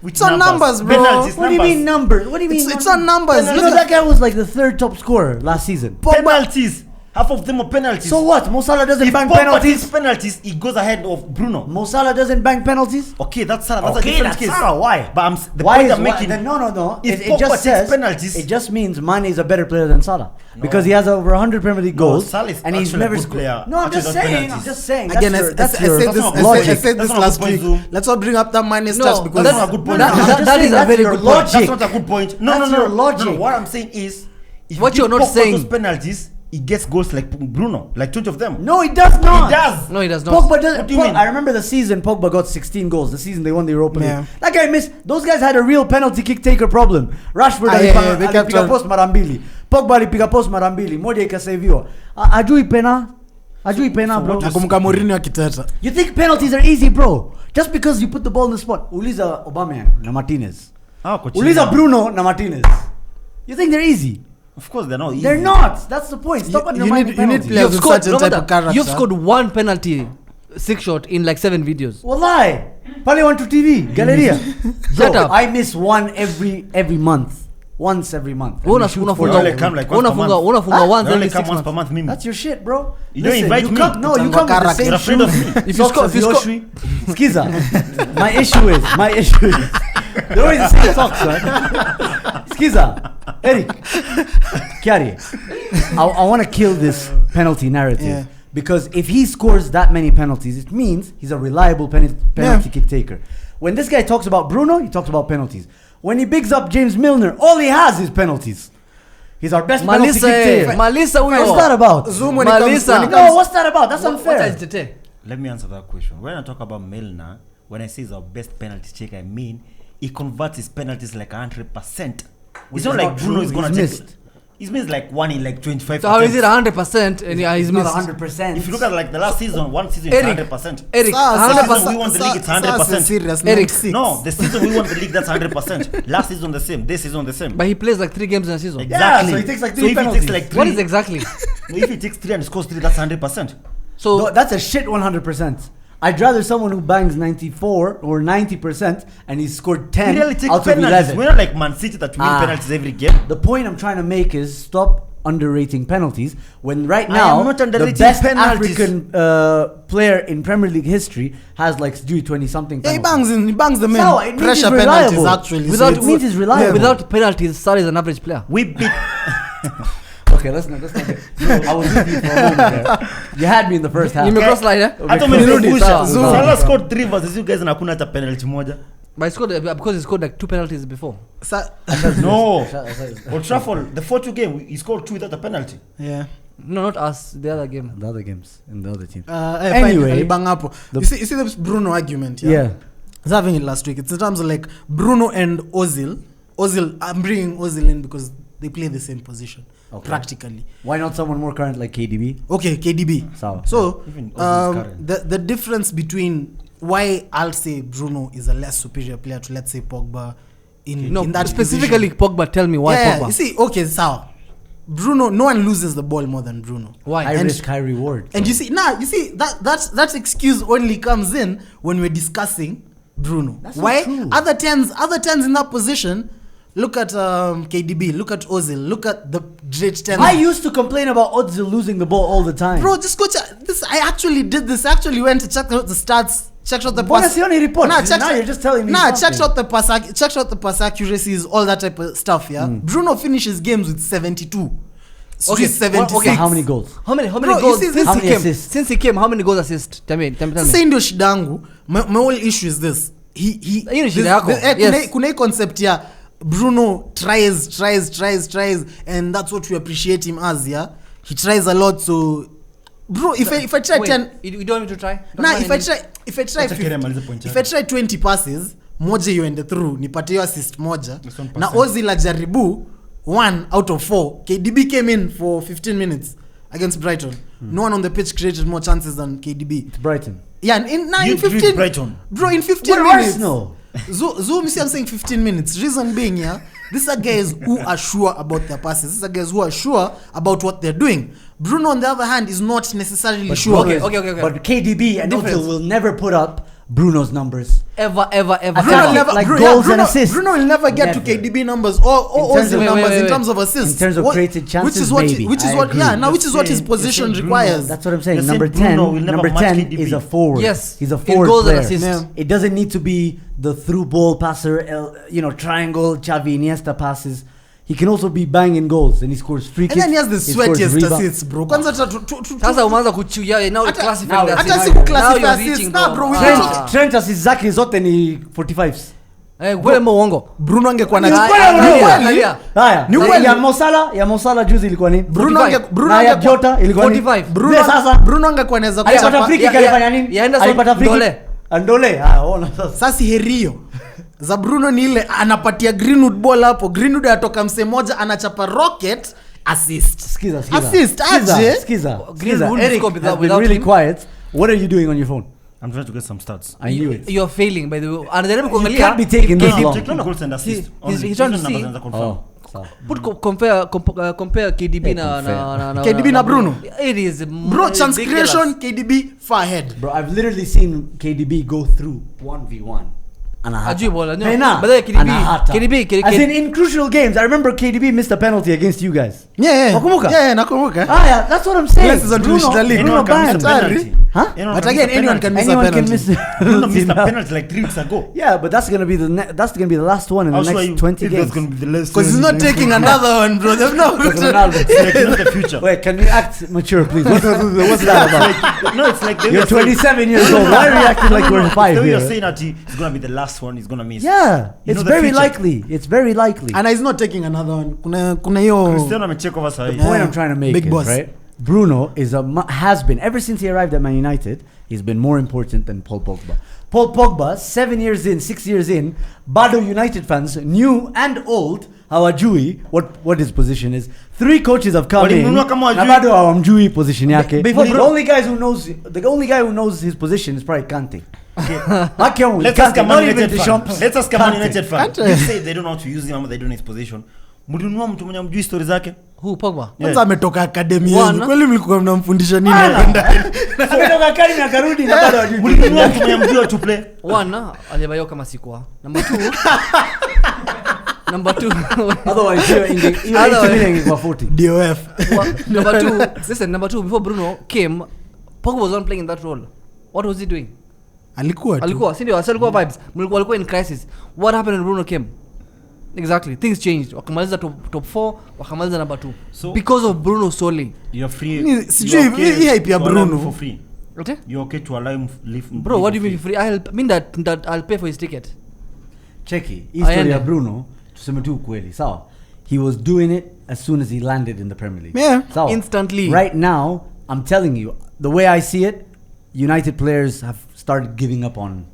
which It's on numbers, bro. Penalties, What do you mean numbers? What do you mean? It's on numbers. You Look know at that guy was like the 3rd top scorer last season. Penalties. Half of them are penalties. So what? Mo Salah doesn't if bang Pogba penalties. takes penalties, he goes ahead of Bruno. Mo Salah doesn't bang penalties. Okay, that's Salah. That's a Okay, different that's case. Salah. Why? But the Why point is I'm making. no. If It Pogba just takes says penalties, it just means Mane is a better player than Salah because he has over 100 Premier League No, goals Salah is and he's actually a never good scored. player. No, I'm Actually, just not saying. penalties. I'm just saying. Again, That's I your said this. not I logic. said That's this not a last good week. point, Zoom. Let's not bring up that minus No, touch because That's not a good point. No, I'm just that is saying a that's very your good point. logic. That's not a good point. No, That's no. your logic. No, what I'm saying is, if What you you're give not Pogba saying- those penalties, he gets goals like Bruno, like 20 of them. No, he does not. He does. No, he does not. Pogba does. What do you mean? I remember the season Pogba got 16 goals. The season they won the Europa Yeah. League. That guy missed. Those guys had a real penalty kick taker problem. Rashford They kept alipiga on- post mara mbili. Pogba alipiga post mara mbili. Moja ikasaviwa. Ajui pena. Ajui pena, bro. nakumbuka Mourinho akiteta. You think penalties are easy, bro? Just because you put the ball in the spot. Uliza Aubameyang na Martinez. Uliza Bruno na Martinez. You think they're easy? Of course, they're not easy. They're not. That's the point. Stop You undermining need penalties. players You've with scored, certain type of character. you've scored one penalty 6 shot in like 7 videos. Wallahi. Pale want to TV. Galleria. Shut Bro, up. I miss one every month. Once every month. And we shoot Unafunga for You only goal. come like once per month. unafunga once They only every come 6 once per months. month, Mimi. That's your shit, bro. You don't invite me. Come, no, you It's come with the character. same You're afraid of shoes. me. If you Socks score- as if you Yoshi. Skiza. My issue is they're always the same socks, right? Skiza. Eric. Kiari. I want to kill this penalty narrative. Yeah. Because if he scores that many penalties, it means he's a reliable penalty kick taker. When this guy talks about Bruno, he talks about penalties. When he bigs up James Milner, all he has is penalties. He's our best penalty kick taker. Malisa What's that about? Zoom when it comes- Malisa. when it No, what's that about? That's unfair. Let me answer that question. When I talk about Milner, when I say he's our best penalty check, I mean he converts his penalties like 100%. Which It's not is like not Bruno true. is gonna He's take. missed. He's missed like one in like 25. So how is it 100% and yeah, he's It's not missed? 100%. If you look at like the last season, one season is Eric. 100%. Eric, Last 100%. season we won the league, it's 100%. Serious, Eric. 96. No, the season we won the league, that's 100%. Last season the same. This season the same. But he plays like 3 games in a season. Exactly. so he takes like So 3 if penalties. he takes like 3, What is exactly? if he takes 3 and scores 3, that's 100%. So No, that's a shit 100%. I'd rather someone who bangs 94 or 90% and he's scored 10 We really take out of penalties. 11. We're not like Man City that win Ah. penalties every game. The point I'm trying to make is stop underrating penalties when right I now am not the underrating best penalties. African player in Premier League history has like 20 something Yeah, penalties. he bangs them in. So, it means Pressure he's penalties reliable. actually. Without- so it means he's reliable. without penalties, Salah is an average player. We beat. Okay, let's not get. I was with you for a moment there. You had me in the first half. You may cross line, eh? Hata Because- umezungusha. Sawa. Salah scored 3 versus you guys na hakuna hata penalty moja. But he scored because he scored like 2 penalties before. No. The Old Trafford, the 4-2 game, he scored 2 without a penalty. Yeah. No, not us. The other game. other games and the other team. Anyway, Anyway, you see this Bruno argument. Yeah. Yeah. I was having it last week. It's in terms of like Bruno and Ozil. I'm bringing Ozil in because they play the same position practically. Why not someone more current like KDB? Okay, KDB. So Even Ozil's current. the difference between why I'll say Bruno is a less superior player to let's say Pogba in that specifically division. Pogba. Tell me why Yeah, Pogba. you see, okay, so Bruno, no one loses the ball more than Bruno. Why? High And- risk, high reward. And you see that excuse only comes in when we're discussing Bruno. That's not Why? true. Other tens in that position. Look at KDB. Look at Ozil. Look at the great 10. I used to complain about Ozil losing the ball all the time. Bro, just go check this. I actually did this. I actually went to check out the stats. Checked out the pass. Buonasera report. Nah, checked Now you're just telling me Nah, checked something. out the pass. Checked out the pass accuracies, all that type of stuff. Yeah. Bruno finishes games with 72. Okay, 76. okay, How many goals? How many Bro, you goals see this- How since he many came? assists? Since he came, how many goals assist? Tell me. Sasa ndio shida yangu. My whole issue is this. Hiyo ni shida yako. Yes. Kuna hii concept ya Bruno tries and that's what we appreciate him as. Yeah, he tries a lot. So bro, if I try 10, You don't need to try. nah, if I try 50, if I try 20 passes, moja iende through, nipate hiyo assist moja. Na Ozil ajaribu 1 out of 4. KDB came in for 15 minutes against Brighton. No one on the pitch created more chances than KDB. It's Brighton. Yeah, in You 15 beat Brighton. Bro, in 15 What minutes. Arsenal? Zoom, you see, I'm saying 15 minutes. Reason being, yeah, these are guys who are sure about their passes. These are guys who are sure about what they're doing. Bruno, on the other hand, is not necessarily sure. Okay. But KDB and Difference. Ozil will never put up Bruno's numbers. Ever. Goals and assists. Bruno will never get to Never. KDB numbers or terms Ozil of- numbers wait. in terms of assists. In terms of created chances, which is what maybe. which is I what agree. yeah now which is what his saying- position you're saying Bruno, requires. That's what I'm saying. You're Number saying Bruno 10, will never number match 10 KDB. is a forward. Yes. He's a In forward goals and player. assists. Yeah. It doesn't need to be the through ball passer, triangle, Xavi, Iniesta passes. He can also be banging goals and he scores free And kicks. then he has the scores sweatiest rebound. assists, bro. Kwanza Sasa umeanza kuchuya now Hata- classify now- the hata assists. si Now kuclassify you're assists, reaching nah, though. bro, we Trent assist zake zote ni 45s. Wewe uongo. Bruno angekuwa na Ni Ah, kweli, ah, Bruno. angalia, angalia. Haya, Ni kweli. ya Mosala juzi ilikuwa nini? Bruno 45. Na ya Jota ilikuwa nini? 45. Bruno sasa Bruno angekuwa anaweza alipata kuchapa free kick ya- alifanya nini? ya Henderson, Alipata free kick. Ndole. Andole. Ona sasa. sasa herio za Bruno ni ile anapatia Greenwood ball hapo, Greenwood atoka mse moja anachapa rocket assist. Skiza. Assist, aje? Skiza. Greenwood Eric scored has without- been without really him. quiet. What are you doing on your phone? I'm trying to get some stats. I knew it. You're failing by the way. Anajaribu You kuangalia. can't be taking this KDB long. Check goals and assists. he's trying to see- Oh, sawa. compare KDB na compare. KDB na Bruno? It is Bro, chance ridiculous. creation KDB far ahead. Bro, I've literally seen KDB go through 1v1. Anahata. Ajui bola, no. Tena, But then KDB anahata. As in crucial games. I remember KDB missed a penalty against you guys. Yeah. Wakumbuka? Yeah, nakumbuka. Yeah, that's what I'm saying. Unless it's on Tunisha League. Bruno Anyone can miss a banged. penalty. Huh? But again, anyone can miss a Anyone can penalty. miss Bruno missed a now. penalty like 3 weeks ago. Yeah, but that's gonna be the last one in the I'll show next you 20 if games. that's going to be the last. Because he's not taking another one, bro. They've not. Because Ronaldo. It's like not the future. Wait, can we act mature, please? What's that about? No, it's like You're 27 years old. Why are you acting like we're 5 The way you're here? saying that it's going to be the last one. He's going to miss. Yeah, You it's know the very future. likely. It's very likely. And he's not taking another one. Kuna hiyo. Cristiano amecheck over sahi. The point I'm trying to make Big is, boss. right? Bruno has been, ever since he arrived at Man United, he's been more important than Paul Pogba. Paul Pogba, 6 years in, bado United fans, new and old, hawajui what his position is. 3 coaches have come in, Walimnunua kama na hawajui. bado hawamjui position yake. Before The Bruno- only guy who knows his position is probably Kante. Let's ask a Man United fan. Deschamps. Let's ask a Man Kante. United fan. Kante. You say they don't know how to use him ama they don't know his position. Mlinunua mtu mwenye mjui story zake. Who Pogba? Kwanza ametoka academy One. yenu. Kweli mlikuwa mnamfundisha nini Bana. hapa ndani? Ametoka Academy akarudi na bado hawajui. Mlinunua mtu mwenye mjui to play. One, aliyebayo kama sikuwa. Number 2. Number 2. Otherwise, hiyo Otherwise- 80 million ingekuwa 40. DOF. Number 2. Listen, number 2 before Bruno came, Pogba was not playing in that role. What was he doing? Alikuwa tu. Alikuwa, si ndio? Alikuwa vibes. Walikuwa in crisis. What happened when Bruno came? Exactly. Things changed. Wakamaliza top 4, wakamaliza number 2. So- Because of Bruno solely. You're free. Ni- sijui you're okay hii hype ya to allow him Bruno. for free. Okay? You're okay to allow him live. Bro, what do you mean free? I mean that I'll pay for his ticket. Cheki, history Aende. ya Bruno, tuseme tu ukweli, sawa. He was doing it as soon as he landed in the Premier League. Yeah. Sawa. Instantly. Right now, I'm telling you, the way I see it, United players have started giving up on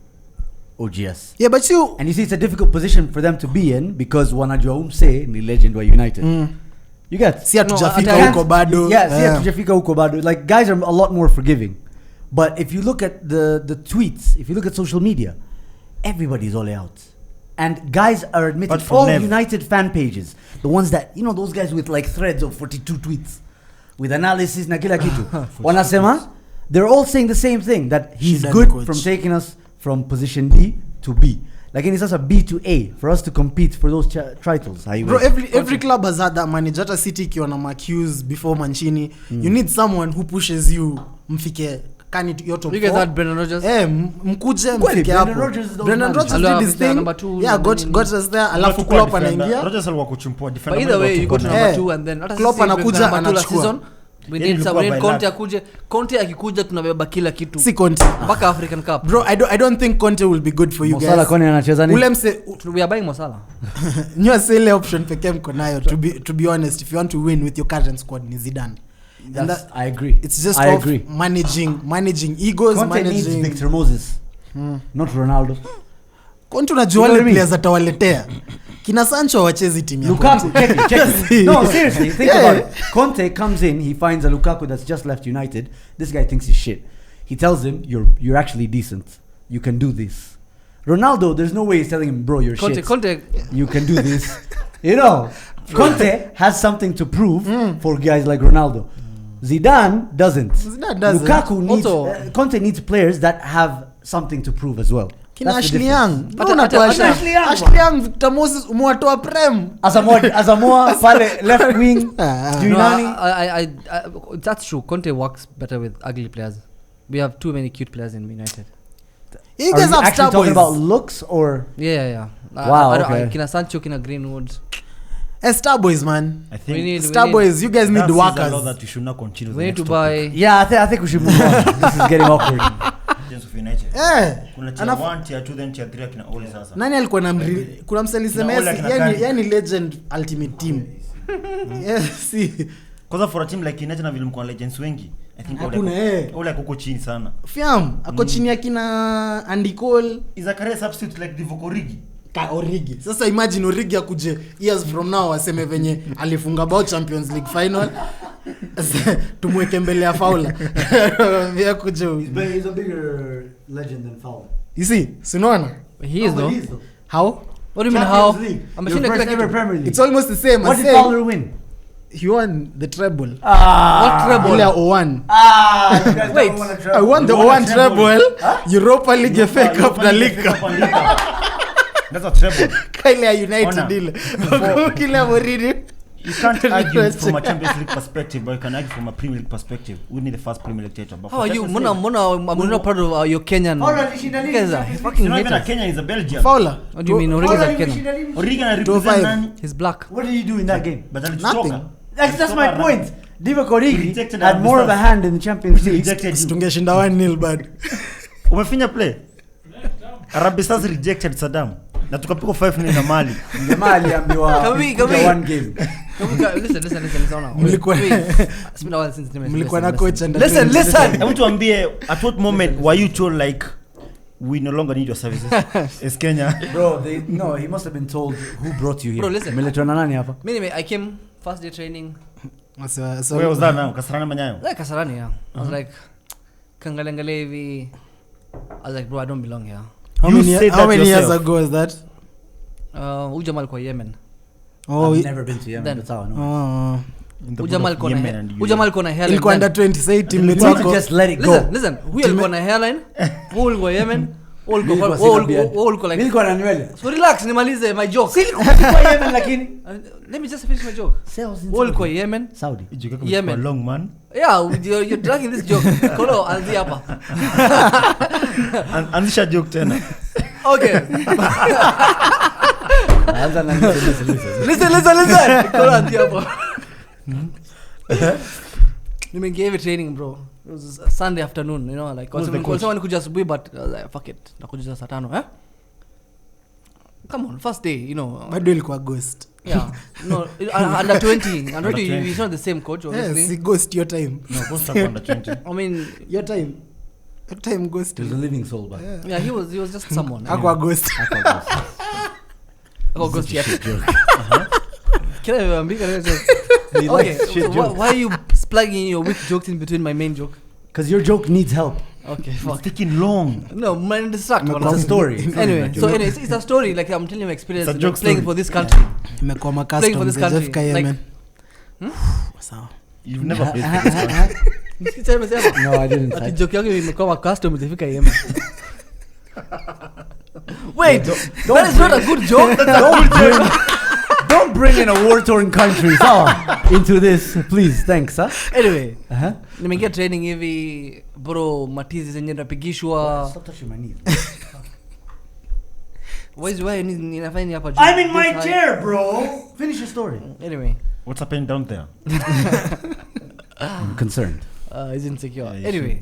OGS. Yeah, but you And you see, it's a difficult position for them to be in because wanajua umse ni legend wa United. You get? si hatujafika No, huko bado. Yeah, si hatujafika huko bado. Like, guys are a lot more forgiving. But if you look at the tweets, if you look at social media, everybody's all out. And guys are admitting, But for all Nev- United fan pages, the ones that, you know, those guys with like threads of 42 tweets, with analysis na kila kitu. Wanasema, they're all saying the same thing, that he's Shida ni good coach. from taking us from position D to B. Like, it's a B to A for us to compete for those titles. Bro, every club has had that manager. Hata City ikiwa na Marcus before Mancini, you need someone who pushes you mfike kani your top You get 4. that Brendan Rodgers? Mkuje Kweli, mfike Brendan hapo. Rodgers is the Brendan one Rodgers manager. did his Alikuwa thing. number 2, Yeah, got us there. Alafu Klopp anaingia. Rodgers alikuwa kuchimpua But defender. either way, you go to number Yeah. 2 and then hata Klopp sisi anakuja, number 2 last anachukua. season. We Yaani need ilikuwa by Conte luck. akuje. Conte akikuja tunabeba kila kitu. Si Conte. Mpaka African Cup. Bro, I don't think Conte will be good for you Mosala guys. kwani anacheza nini? Ule mse We are buying Mosala. nyua sile option pekee mko nayo to be honest, if you want to win with your current squad ni Zidane. And That's- that, I agree. it's just I off agree. managing egos, Conte needs managing. Victor Moses, not Ronaldo. Conte unajua You know wale what I mean? players atawaletea. Kina Sancho wachezi timu ya Lukaku, Conte. check it. No, seriously, think Yeah. about it. Conte comes in, he finds a Lukaku that's just left United. This guy thinks he's shit. He tells him, "You're actually decent. You can do this." Ronaldo, there's no way he's telling him, "Bro, you're shit. Conte. You can do this." You know, Conte has something to prove for guys like Ronaldo. Zidane doesn't. Zidane doesn't. Lukaku needs. Also- Conte needs players that have something to prove as well. Kina That's the Ashley difference. Young. Mbona unatoa Ashley Young, Ashley Young, Victor Moses umewatoa Prem. Asamoah pale left wing. Do you No, know? I, that's true. Conte works better with ugly players. We have too many cute players in United. You Are guys you have actually star talking boys. about looks or? Yeah. Wow, okay. Kina Sancho, Kina Greenwood. Star boys, man. I think We need Star boys, you guys need that says a lot workers. that you should not continue. We the need to next buy. Yeah, I think we should move on. This is getting awkward. topic. Agents of United. Kuna tier Anafu- 1, tier 2, then tier 3 akina Ole sasa. Nani alikuwa na kuna msalisema Na Ole akina Kani. yani legend ultimate team. Yes. See. Kwanza for a team like United na vile mko na legends wengi. I think Hakuna, Ole ako chini sana. Fiam ako chini ya kina Andy Cole, Is a career substitute like Divock Origi. ka Origi. Sasa imagine Origi akuje years from now aseme venye alifunga bao Champions League final. Tumweke mbele ya Fowler. Vya kuje. He's a bigger legend than Fowler. You see? Sinaona? He is though. How? What do you mean how? Ameshinda kila kitu. Premier League. It's almost the same. What I did say, Fowler win? he won the treble. What treble? Ile 01. You guys Wait. don't wanna I won the You won 01 a treble. treble. Europa League FA Cup na League Cup. That's a treble. Kile ya United Ona. ile. Kile ya Mourinho. You can't argue from a Champions League perspective, but you can argue from a Premier League perspective. We need the first Premier League title. But How for are you? Champions I'm not part of your Kenyan. Fowler alishinda You ligi guys are Champions League. fucking League, not even a haters. Kenya, is a Belgian. Fowler. What do you mean? Origi is a Kenyan. Origi na 2-5. represent nani? He's black. What did he do in that game? But alitutoka. Nothing. That's my point. Divock Origi Rejected had at more the of a start. hand in the Champions League. Rejected you. Tungeshinda 1-0 bad. Umefinya play. Arabi Stars rejected Saddam. Na tukapigwa 5-0 na Mali. Jamaa aliambiwa Can we- kuja one game. Listen. Mlikuwa- It's been a while since Mlikuwa na coach and Listen. Hebu tuambie, at what moment were you told like we no longer need your services as Kenya? Bro, he must have been told who brought you here. Bro, listen. Mmeletwa na nani hapa? Anyway, I came first day training. Where was that now? Kasarani Manyayo? Like Kasarani, yeah. I was like, Kangalengale hivi. I was like, bro, I don't belong here. How You many, said how that many years yourself. ago was that? Ujamal alikuwa Yemen. Oh, I've never been to Yemen. Then- That's how I know. oh. In the Ujamal board of alikuwa na Yemen and Ujamal alikuwa na hairline. Ilikuwa under then. 20 say team You mates need to wako. just let it go. Listen. Huyo alikuwa na hairline. Huyo alikuwa Yemen. Huyo Nilikuwa alikuwa sina beard. huyo alikuwa like. Nilikuwa na nywele. So relax, nimalize my joke. Nilikuwa Yemen lakini. Let me just finish my joke. Sales in Huyo alikuwa Saudi. Yemen. Saudi. Yemen. long man. Yeah, you're dragging this joke. Kolo, anzi hapa. Anzisha joke tena. Okay. Anza na listen. Listen. Kolo, anzi hapa. Nimeingia hivi training, bro. It was a Sunday afternoon, you know, like Who's the coach? someone kuja asubuhi, but I was like, fuck it. Nakuja saa 5, eh? Come on, first day, you know. Bado ilikuwa ghost. Yeah. No, under 20. Under 20, he's not the same coach, obviously. Yes, ghost your time. No, post up under 20. I mean, Your time. Your time ghost. He was a living soul, but. yeah, he was just someone. Aqua ghost. Oh, ghost, yeah. Can I ambika na joke? Okay, so why are you plugging your weak jokes in between my main joke? Because your joke needs help. Okay, It's fuck. taking long. No, man, distract. It's a story. Anyway, it's a story. Like I'm telling you my experience It's a like, joke playing story. for this country. Imekuwa Playing for this customs. country. Like, Sawa. You've never played for this country. msikiza nimesema. No, I didn't. Ati joke yangu imekuwa custom itafika Yemen. Wait, that is not a good joke. Don't bring in a war-torn country into this, please. Thanks, huh? Anyway, Uh-huh. nimeingia training hivi bro, matizi zenye napigishwa. Stop touching my knees. Why ninafanya ni hapa juu? I'm in my This high. chair, bro. Finish your story. Anyway, What's happening down there? I'm concerned. he's insecure. Yeah, you Anyway.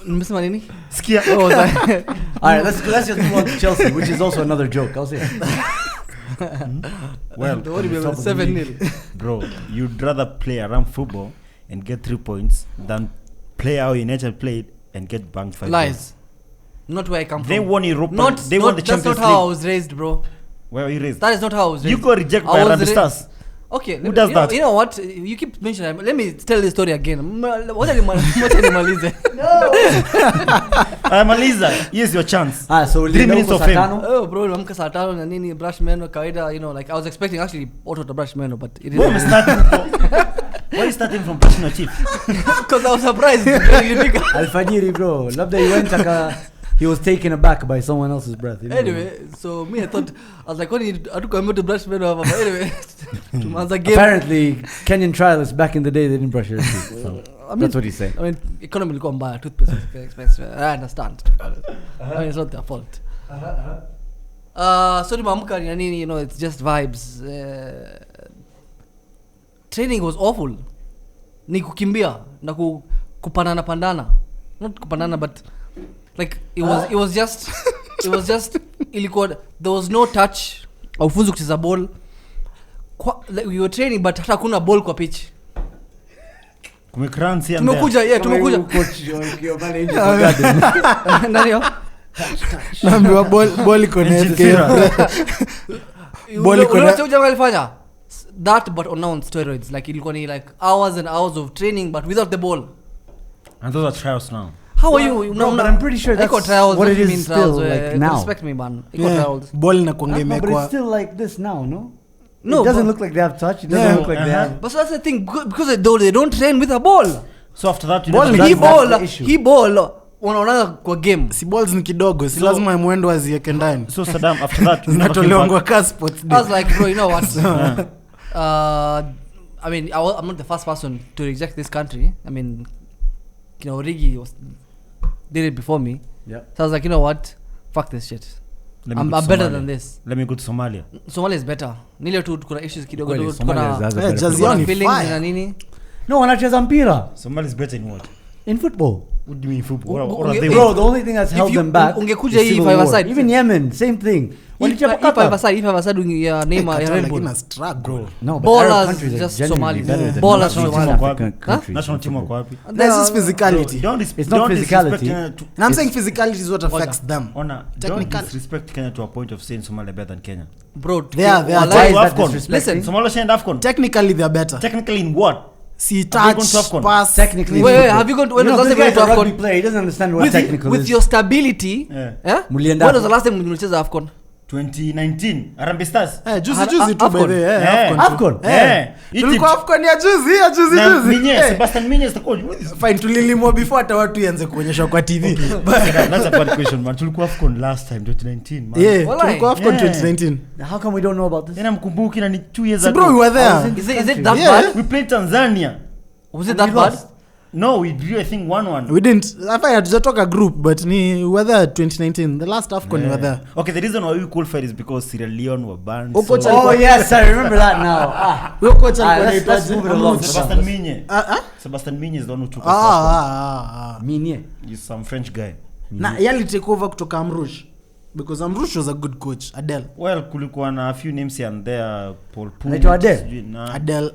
Nimesema nini? Skia. Oh, sorry. All right, let's just move on to Chelsea, which is also another joke. I'll say. Well, Don't worry, we top have of the 7-0. bro, you'd rather play around football and get 3 points than play how United played and get banged 5 Lies. Not where I come They from. won Europe. Not, They won the that's Champions not how I League. was raised, bro. Where were you raised? That is not how I was raised. You got rejected I by was Arabi ra- Stars. Okay, Who does that? You know what? You keep mentioning. Let me tell the story again. What animalize? Maliza, here's your chance. So 3 minutes of fame. Oh, bro, namka saa 5 na nini brush meno kawaida, you know, like I was expecting actually auto to brush meno, but it Wewe didn't. umestart huko. Why are you starting from Professional Chief? Because I was surprised. Nilifika. Alfajiri, bro. Labda he went he was taken aback by someone else's breath. You know? Anyway, so me I thought I was like, "What did I do? To brush my hair?" But anyway, to game. Apparently, Kenyan trialists back in the day they didn't brush their teeth. So that's what he's saying. I mean, economy will come by. Toothpaste is very expensive. I understand. I mean, it's not their fault. So nimeamka ni nini, you know, it's just vibes. Training was awful. Ni kukimbia na kupandana. Not kupandana, but like it was just ilikuwa, there was no touch. Haufunzi kucheza ball. Like we were training but hata kuna ball kwa pitch. Kumekransi tumekuja. Nani yo? Naambiwa ball iko na FK. Ball iko na alifanya that but on steroids. Like ilikuwa ni like hours and hours of training but without the ball. And those are trials now. How are you? No, but I'm pretty sure that's what it is still like now. Respect me, man. Ball na kuongea But imekuwa. it's still like this now, no? No, it doesn't look like they have touch. It doesn't look like they have. But so that's the thing, because they don't train with a ball. So after that, He ball wanaona kwa game. Si balls ni kidogo, si lazima muendo azieke ndani. So Saddam, after that, zinatolewa kwa car sports day. I was like, bro, you know what? I mean, I'm not the first person to reject this country. I mean, you know, Rigi did it before me. Yeah. So I was like, you know what? Fuck this shit. I'm better than this. Let me go to Somalia. Somalia is better. Nile tu kuna issues kidogo tu. Jazioni feelings na nini. No, wanacheza mpira. Somalia is better in what? In football. What do you mean football? Bro, the only thing that's held them back ungekuja is hii civil 5 war. aside. Even Yemen, same thing. Walichapa If Qatar. I aside ya Neymar ya Red Bull. Struggle. No, but Ballers Arab countries are just genuinely Somalis. better than Ballers national from team Somalia. countries. National in team football. wako wapi? There's this physicality. It's not physicality. And I'm saying physicality is what affects them. Don't disrespect Kenya to a point of saying Somalia better than Kenya. Bro, They are. Why is that AFCON. disrespecting? Listen, Somalia should end AFCON. Technically they're better. Technically in what? See, Have you gone touch, to AFCON? pass. Technically, Wait, have you gone to when was the last time you went to rugby AFCON? player? He doesn't understand what technical With is. your stability, Yeah. when was the last time you mlicheza AFCON? 2019 Harambee Stars. Juzi tu by the way. AFCON. Tulikuwa AFCON ya juzi. Minye, Sebastian Minye is the coach. Fine, tulilimwa before hata watu ianze kuonyeshwa kwa TV. That's a bad question, man. Tulikuwa AFCON last time 2019, man. Yeah, Walai. tulikuwa AFCON Yeah. 2019. How come we don't know about this? Tena mkumbuki na ni 2 years See, ago. bro, we were there. Is it that Yeah. bad? We played Tanzania. Was it that bad? No, we drew I think 1-1. We didn't. I find hatujatoka group but we were there 2019. The last AFCON we were there. Okay, the reason why we qualified is because Sierra Leone were banned. Huko so- Oh yes, I remember that now. Huyo coach alikuwa let's move it along. Sebastian Minye. Sebastian Minye is the one who took us. Minye. He's some French guy. Na yali take over kutoka Amrouche because Amrouche was a good coach. Adel Well, kulikuwa na a few names here and there. Paul Poon. Anaitwa Adel? sijui na- Adel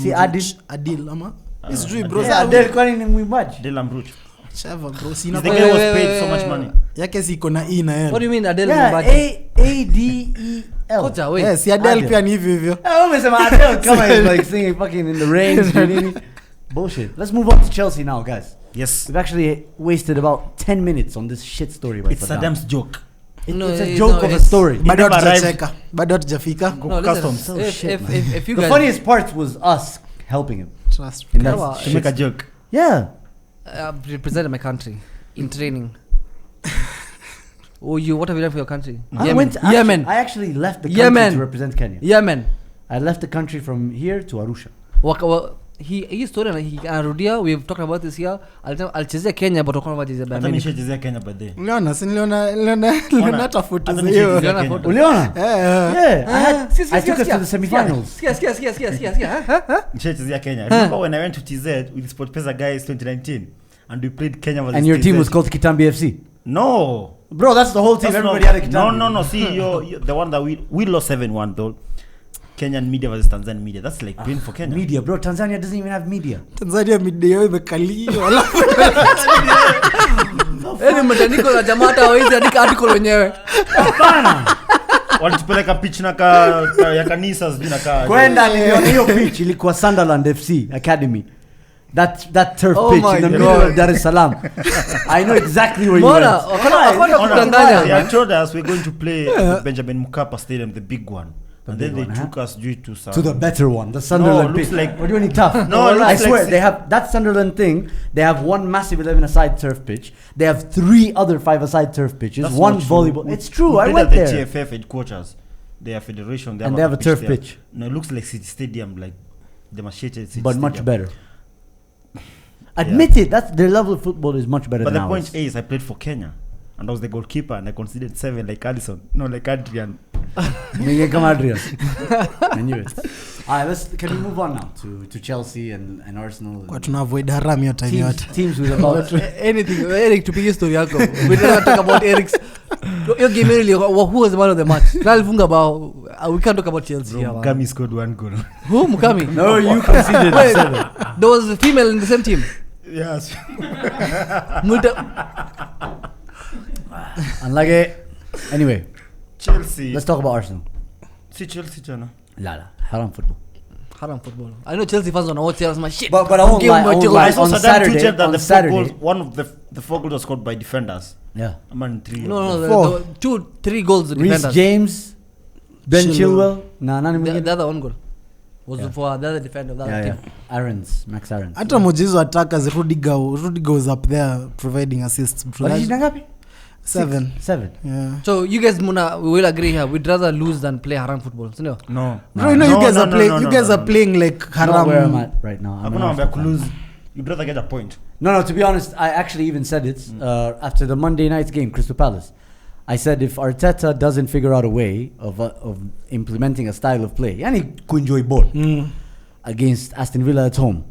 Si Amrouche. Adil ama it's true bro. Yeah, Adel kwani ni mwimbaji? Adel Amrouche. Shava bro. He's Sina the guy who was paid so much money. yake si iko na E na What do L. you mean Adele Yeah, Mbaji? ADEL. Kocha, wait. Yes, si Adel pia ni hivyo. Umesema Adel kama is like singing fucking in the rain. nini. Bullshit. Let's move on to Chelsea now, guys. Yes. We've actually wasted about 10 minutes on this shit story by It's Saddam. Saddam's joke. No, It's a it's joke not, of a it's- story. Bado never arrived. hatujacheka. Bado hatujafika. No, Customs. listen, shit, man. if you The guys funniest part was us helping him. Trust In me. that Kawa, To make a joke. Yeah. represented my country in training. What have you done for your country? I actually left the country Yemen. to represent Kenya. Yemen. I left the country from here to Arusha. Hii story anarudia, we've talked about this here. Alichezea Kenya but wakona wachezea Hata Bayern. nishachezea Kenya by the Uliona, si niliona hata photos Hata hiyo. nishachezea Uliona Kenya. photo? Uliona? Eh. I took us to the semi-finals. Sikia. Nishachezea Kenya. Remember when I went to TZ with SportPesa guys 2019 and we played Kenya versus And your team TZ? was called Kitambi FC. No. Bro, that's the whole team. That's Everybody not- had a Kitambi. No. See, you're the one that we lost 7-1 though. Kenyan media versus Tanzanian media. That's like pain for Kenya. Media, bro. Tanzania doesn't even have media. Tanzania mideo imekaliwa. Alafu Yaani mtaniko na jamaa hata hawezi andika article wenyewe. Walitupeleka pitch na ya kanisa sijui na Kwenda niliona hiyo pitch ilikuwa Sunderland FC Academy. That turf Oh pitch my in the middle God. of Dar es Salaam. I know exactly where you Mona, went. wakona kudanganya. They told us we're going to play at Benjamin Mkapa Stadium, the big one. The And then big they one, huh? took us due to some. To the better one, the Sunderland looks pitch. like- What do you mean tough? No, it I looks swear like- they have that Sunderland thing. They have one massive 11-a-side turf pitch. They have 3 other 5-a-side turf pitches. That's one not true. volleyball. We- It's true. we I played went at there. the TFF headquarters. Their federation. And they have a turf there. pitch. No, it looks like City Stadium, like the Machete City But much Stadium. better. Admit it. That's their level of football is much better But than the ours. point is, I played for Kenya, and I was the goalkeeper, and I conceded 7 like Allison. No, like Adrian. Nigga, come Adrian. I knew it. Alright, can we move on now to Chelsea and Arsenal? Kwa tuna avoid haram hiyo time yote. Teams with about Anything, Eric, tupige story yako. We never talk about Eric's. Your game really, who was the man of the match? Alifunga bao. We can't talk about Chelsea here, man. Gami scored 1 goal. Who? Mukami? No, you conceded Wait, 7. there was a female in the same team. Yes. Unlucky. Anyway, Chelsea. let's talk about Arsenal. See Chelsea, Jana. La, haram football. Haram football. I know Chelsea fans don't watch Chelsea, my shit. But I won't Game lie. I watch won't Chelsea. lie. I saw On Saddam Saturday, tweeted that on the Saturday. 4 goals, one of the 4 goals was scored by defenders. Yeah. A man 3. No, Four. 3 goals. Reece Defenders. James, Ben Chilwell. Chilwell. Nah, none of The, them. the other one goal was Yeah. for the other defender of the other Yeah, team. yeah. Max Aarons. Hata moja hizo attackers Rudiger was up there providing assists. Walishinda ngapi? 7. 7. Yeah. So you guys we will agree here. We'd rather lose than play haram football. So no. No. Bro, you know you guys are playing. You guys are playing like Not where I'm haram. at right now. I'm an going Arsenal to fan. lose. You'd rather get a point. No, to be honest, I actually even said it after the Monday night game, Crystal Palace. I said if Arteta doesn't figure out a way of implementing a style of play, yani kunjoi ball against Aston Villa at home,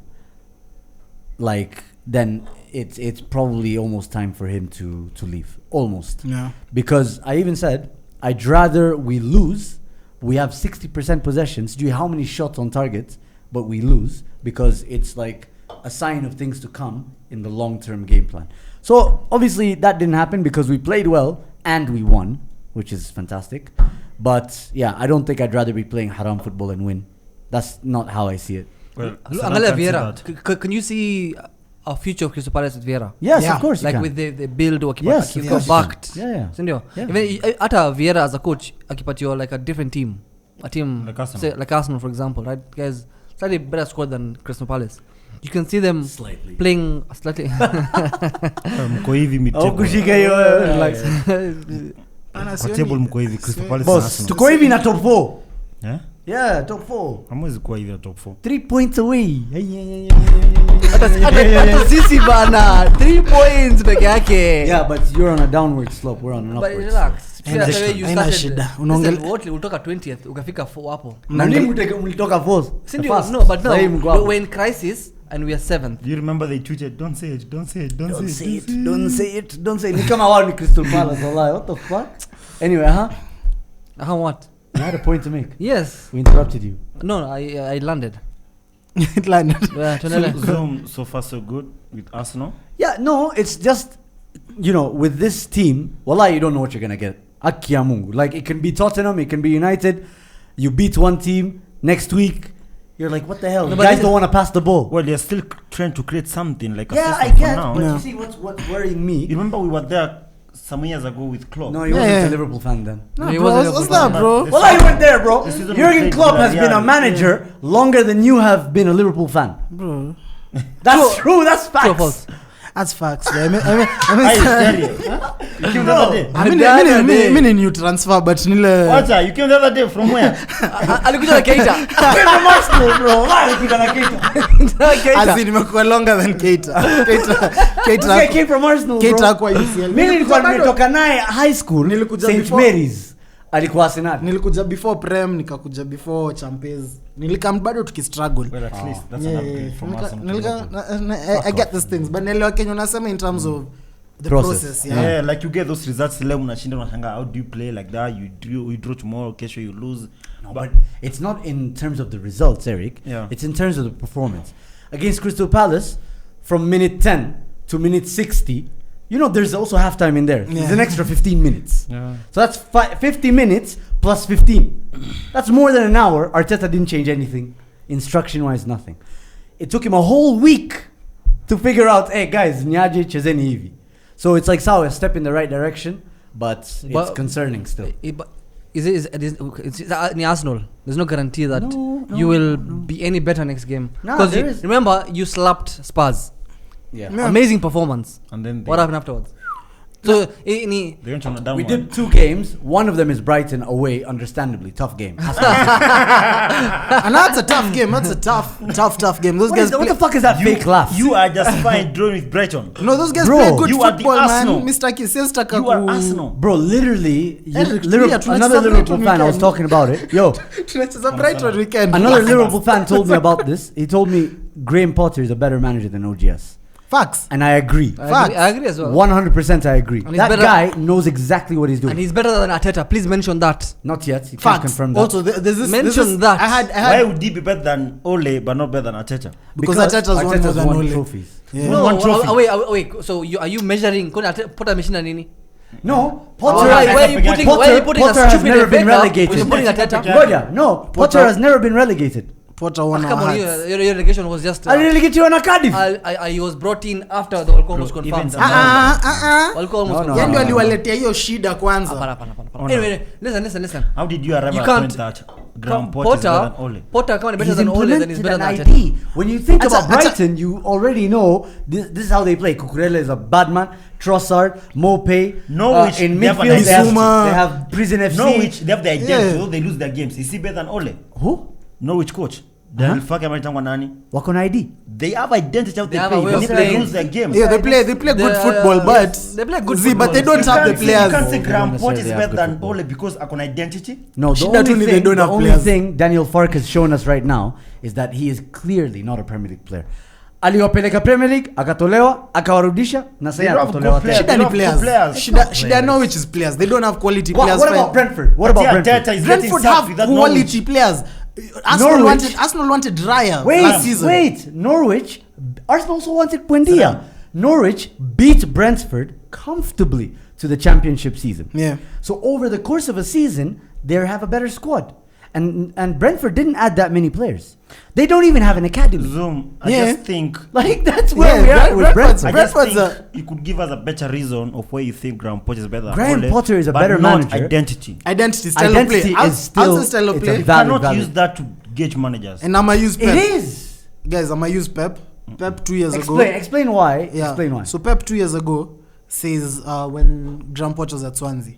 like then it's probably almost time for him to leave. Almost. Yeah. Because I even said I'd rather we lose. We have 60% possessions. Do you how many shots on target, but we lose because it's like a sign of things to come in the long-term game plan. So obviously that didn't happen because we played well and we won, which is fantastic. But yeah, I don't think I'd rather be playing haram football and win. That's not how I see it. Well, Angalia Vieira. Can you see a future of Crystal Palace with Vieira? Yes, Yeah. of course. Like you with can. the build Yes, of course you backed. can. Yeah. Sindio? Yeah. Even hata Vieira as a coach akipatiwa like a different team. A team Like Arsenal. say, like Arsenal for example, right? Guys slightly better squad than Crystal Palace. You can see them Slightly. playing slightly mko hivi mid Oh, table. kushika hiyo. Relax. Kwa table mko hivi Crystal Palace na Boss, Arsenal. tuko hivi na top 4. Eh? Yeah, top 4. Hamwezi kuwa hivi na top 4. 3 points away. hata sisi bana 3 points peke yake. Yeah, but you're on a downward slope. We're on an But upward relax. Haina Pia the way shida, you haina started, shida. listen, Unaongele- wote ulitoka 20th ukafika 4 hapo. slope. Na nini mlitoka fourth? Sindio? First. No, but Sasa hii mko hapo. we're in crisis and we are 7th. Do you remember they tweeted, don't say it, don't say it, don't, Don't say say it. it. Don't say it. Don't say it. Ni kama wao ni Crystal Palace. Wallahi, what the fuck? Anyway, How what? You had a point to make. Yes. We interrupted you. No, I landed. It landed. Yeah, tuendelee. So far so good with Arsenal. Yeah, no, it's just, with this team, wallahi, you don't know what you're going to get. Haki ya Mungu. Like, it can be Tottenham, it can be United. You beat one team, next week, you're like, what the hell? No, You but guys this- don't want to pass the ball. Well, they're still trying to create something like a Yeah, I system for get, now. but Yeah. you see what's worrying me? You remember we were there some years ago with Klopp. No, he Yeah, wasn't yeah. a Liverpool fan then. No, He bro, wasn't what's a that, football bro? fan. Well, I went there, bro. This season we Jurgen played Klopp has been a Villarreal. manager longer than you have been a Liverpool fan. Bro, That's true. That's True or facts. false? that's facts. Yeah, I tell you. You came the other day. I mean new transfer, but nile. Wacha, you came the other day from where? Alikuja na Keita. Came from Arsenal, bro. Why did you gonna Keita? As in nimekuwa longer than Keita. This guy came from Arsenal, bro. Keita kwa UCL. Mimi nilikuwa nimetoka naye high school. Nilikuja St before. Mary's. Alikuwa Arsenal. Nilikuja before Prem, nikakuja before Champez. Nilikam bado tukistruggle. Well, at least that's Yeah, an yeah, upgrade yeah. from Arsenal to Liverpool. I get these things, but naelewa Kenya unasema in terms of the Process. process. Yeah, like you get those results leo mnashinda unashanga how do you play like that? You draw tomorrow, kesho you lose. No, but it's not in terms of the results, Eric. Yeah. It's in terms of the performance. Against Crystal Palace, from minute 10 to minute 60, there's also halftime in there. There's Yeah. an extra 15 minutes. Yeah. So that's 50 minutes plus 15. That's more than an hour. Arteta didn't change anything. Instruction-wise, nothing. It took him a whole week to figure out, hey, guys, Nyaje chezeni hivi. So it's like, a step in the right direction, but it's But- concerning still. But it's in Arsenal. There's no guarantee that No, you will no. be any better next game. No, Because there is. remember, you slapped Spurs. Yeah. Yeah. Amazing performance. And then What happened afterwards? So, they went on a downward. We did 2 games. One of them is Brighton away, understandably. Tough game. And that's a tough game. That's a tough game. Those guys. What the fuck is that fake laugh? You are just fine drawing with Brighton. No, those guys Bro, play good you are the football, man. Arsenal. Mr. Kisel You are Arsenal. Bro, literally, Eric, Liverpool, we another are Liverpool fan, I was weekend. talking about it. Yo, It's a Brighton weekend. another Liverpool fan told me about this. He told me Graham Potter is a better manager than OGS. Facts. And I agree. I agree as well. 100% I agree. And he's That better- guy knows exactly what he's doing. And he's better than Arteta. Please mention that. Not yet. You can't Facts. confirm that. Also, there's this. Mention that. I had. Why would he be better than Ole but not better than Arteta? Because Arteta's won more than won Ole. trophies. Yeah. No, One trophy. wait. So are you measuring? Potter machine and nini? No, Why Potter, are you putting a Potter has stupid never been FA Cup relegated. when you're putting Arteta? Goya, no, Potter has never been relegated. Potter won our Come on, hearts. your relegation was just. I relegate you on a Cardiff. He was brought in after the World Cup was Bro, confirmed. even some- World Cup was No, no, confirmed. Yeye ndio no. aliwaletea hiyo shida kwanza. Oh, no. Anyway, listen. How did you arrive You at can't- point that Graham Potter is better than Ole? Potter kama ni better He's than Ole, then he's implemented better an than Arteta. ID. When you think Arteta- about Brighton, you already know this is how they play. Cucurella is a bad man. Trossard, Mopey. Norwich, in they have an midfield, they Bissouma. have Prison FC. Norwich, they have the identity, Yeah. though they lose their games. Is he better than Ole? Who? Norwich coach. Huh? Fuck ameitangwa nani? Wako na ID. They have identity out They they have play. a way Even of if they playing. lose their games. Yeah, they play good football, but they play good see, but they football. don't have the You can't players. say They Graham don't Potter is necessarily have better than good football. Ole because akona identity. No, the Shida tu only ni they thing, don't the have only players. thing Daniel Farke has shown us right now is that he is clearly not a Premier League player. Aliwapeleka Premier League, akatolewa, akawarudisha, na They sasa don't have akatolewa good tena. players. Shida ni They don't have players. good players. Shida Norwich is players. They don't have quality What players. about Brentford? What about Arteta Brentford? is getting Brentford sacked have with that quality players. Norwich. Arsenal wanted Raya last season. Wait. Norwich. Arsenal also wanted Buendia. Norwich beat Brentford comfortably to the championship season. Yeah. So over the course of a season, they have a better squad. And Brentford didn't add that many players. They don't even have an academy. Zoom, I Yeah. just think Like that's where Yeah, we are with Brentford's- I Brentford. just Brentford's think you could give us a better reason of why you think Graham Potter is better than Graham Ole, Potter is a but better not manager. identity. Identity, style Identity of play. is still- How's the style of it's a play? You Valid, cannot valid. use that to gauge managers. And I'ma use It Pep. is. Guys, I'ma use Pep. Pep 2 years ago. Explain why. Yeah. Explain why. So Pep 2 years ago says when Graham Potter was at Swansea,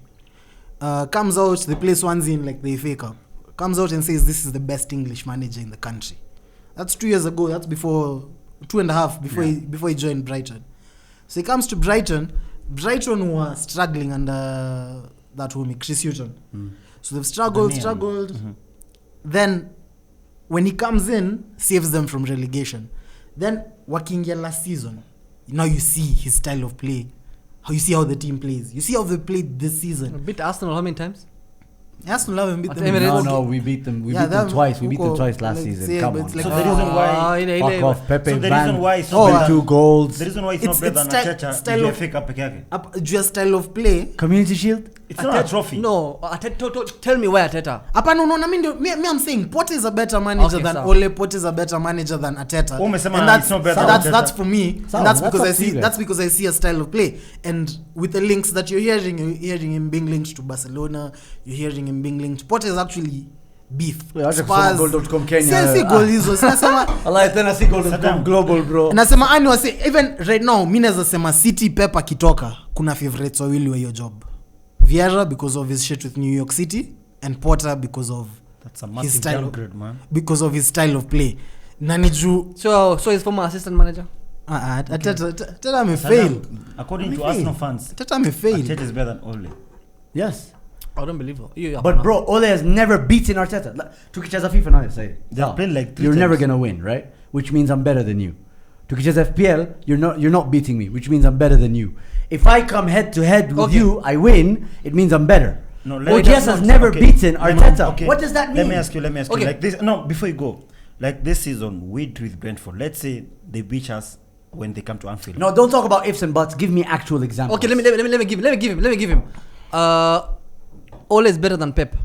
comes out, they play Swansea in like the FA Cup. Comes out and says this is the best English manager in the country. That's 2 years ago. That's before 2.5 before he joined Brighton. So he comes to Brighton. Brighton were struggling under that homie Chris Hughton. So they've struggled. Mm-hmm. Then when he comes in, saves them from relegation. Then wakiingia last season, now you see his style of play. How you see how the team plays. You see how they played this season. Beat Arsenal how many times? Arsenal haven't beat At them. Emirates? No, we beat them. We Yeah, beat them that- twice. We beat them Uko- twice last like, season. yeah, Come but on. it's like- So the reason why Fuck off, Pepe So the Van. reason why it's Oh, not better, 2 goals. the reason why it's It's- not better it's than style- Arteta style is of- FA Cup peke yake. Just style of play. Community Shield. It's not a trophy. No, tell me where Arteta. Hapana, no, me I'm saying Potter is a better manager Okay, than sawa. Ole. Potter is a better manager than Arteta. Umesema And that's it's not better so than that's Arteta. that's for me. Sawa, And that's that's because I up to see you guys. that's because I see a style of play. And with the links that you're hearing him being linked to Barcelona, you're hearing him being linked. Potter is actually beef. Yeah, acha kusoma goal.com Kenya. Si goal hizo. Sinasema Allah tena si goal Saddam. global bro. nasema ani wase even right now mimi naweza sema City Pep akitoka kuna favorites wawili wa hiyo job. Vieira because of his shit with New York City and Potter because of That's a his massive style downgrade, man. because of his style of play. Nani juu So his former assistant manager. Teta amefail. According to Arsenal fans, Teta amefail. Arteta is better than Ole. Yes. I don't believe it. You- But bro, Ole has never beaten Arteta. Tukicheza FIFA now, say. They've played like 3 You're never times. gonna win, right? Which means I'm better than you. Tukicheza FPL, you're not beating me, which means I'm better than you. If I come head to head with Okay. you, I win. It means I'm better. No, OGS has never beaten Arteta. What does that mean? Let me ask you. Okay. Like this, no, before you go, like this season, we drew with Brentford. Let's say they beat us when they come to Anfield. No, don't talk about ifs and buts. Give me actual examples. Okay, let me give him. Ole is better than Pep.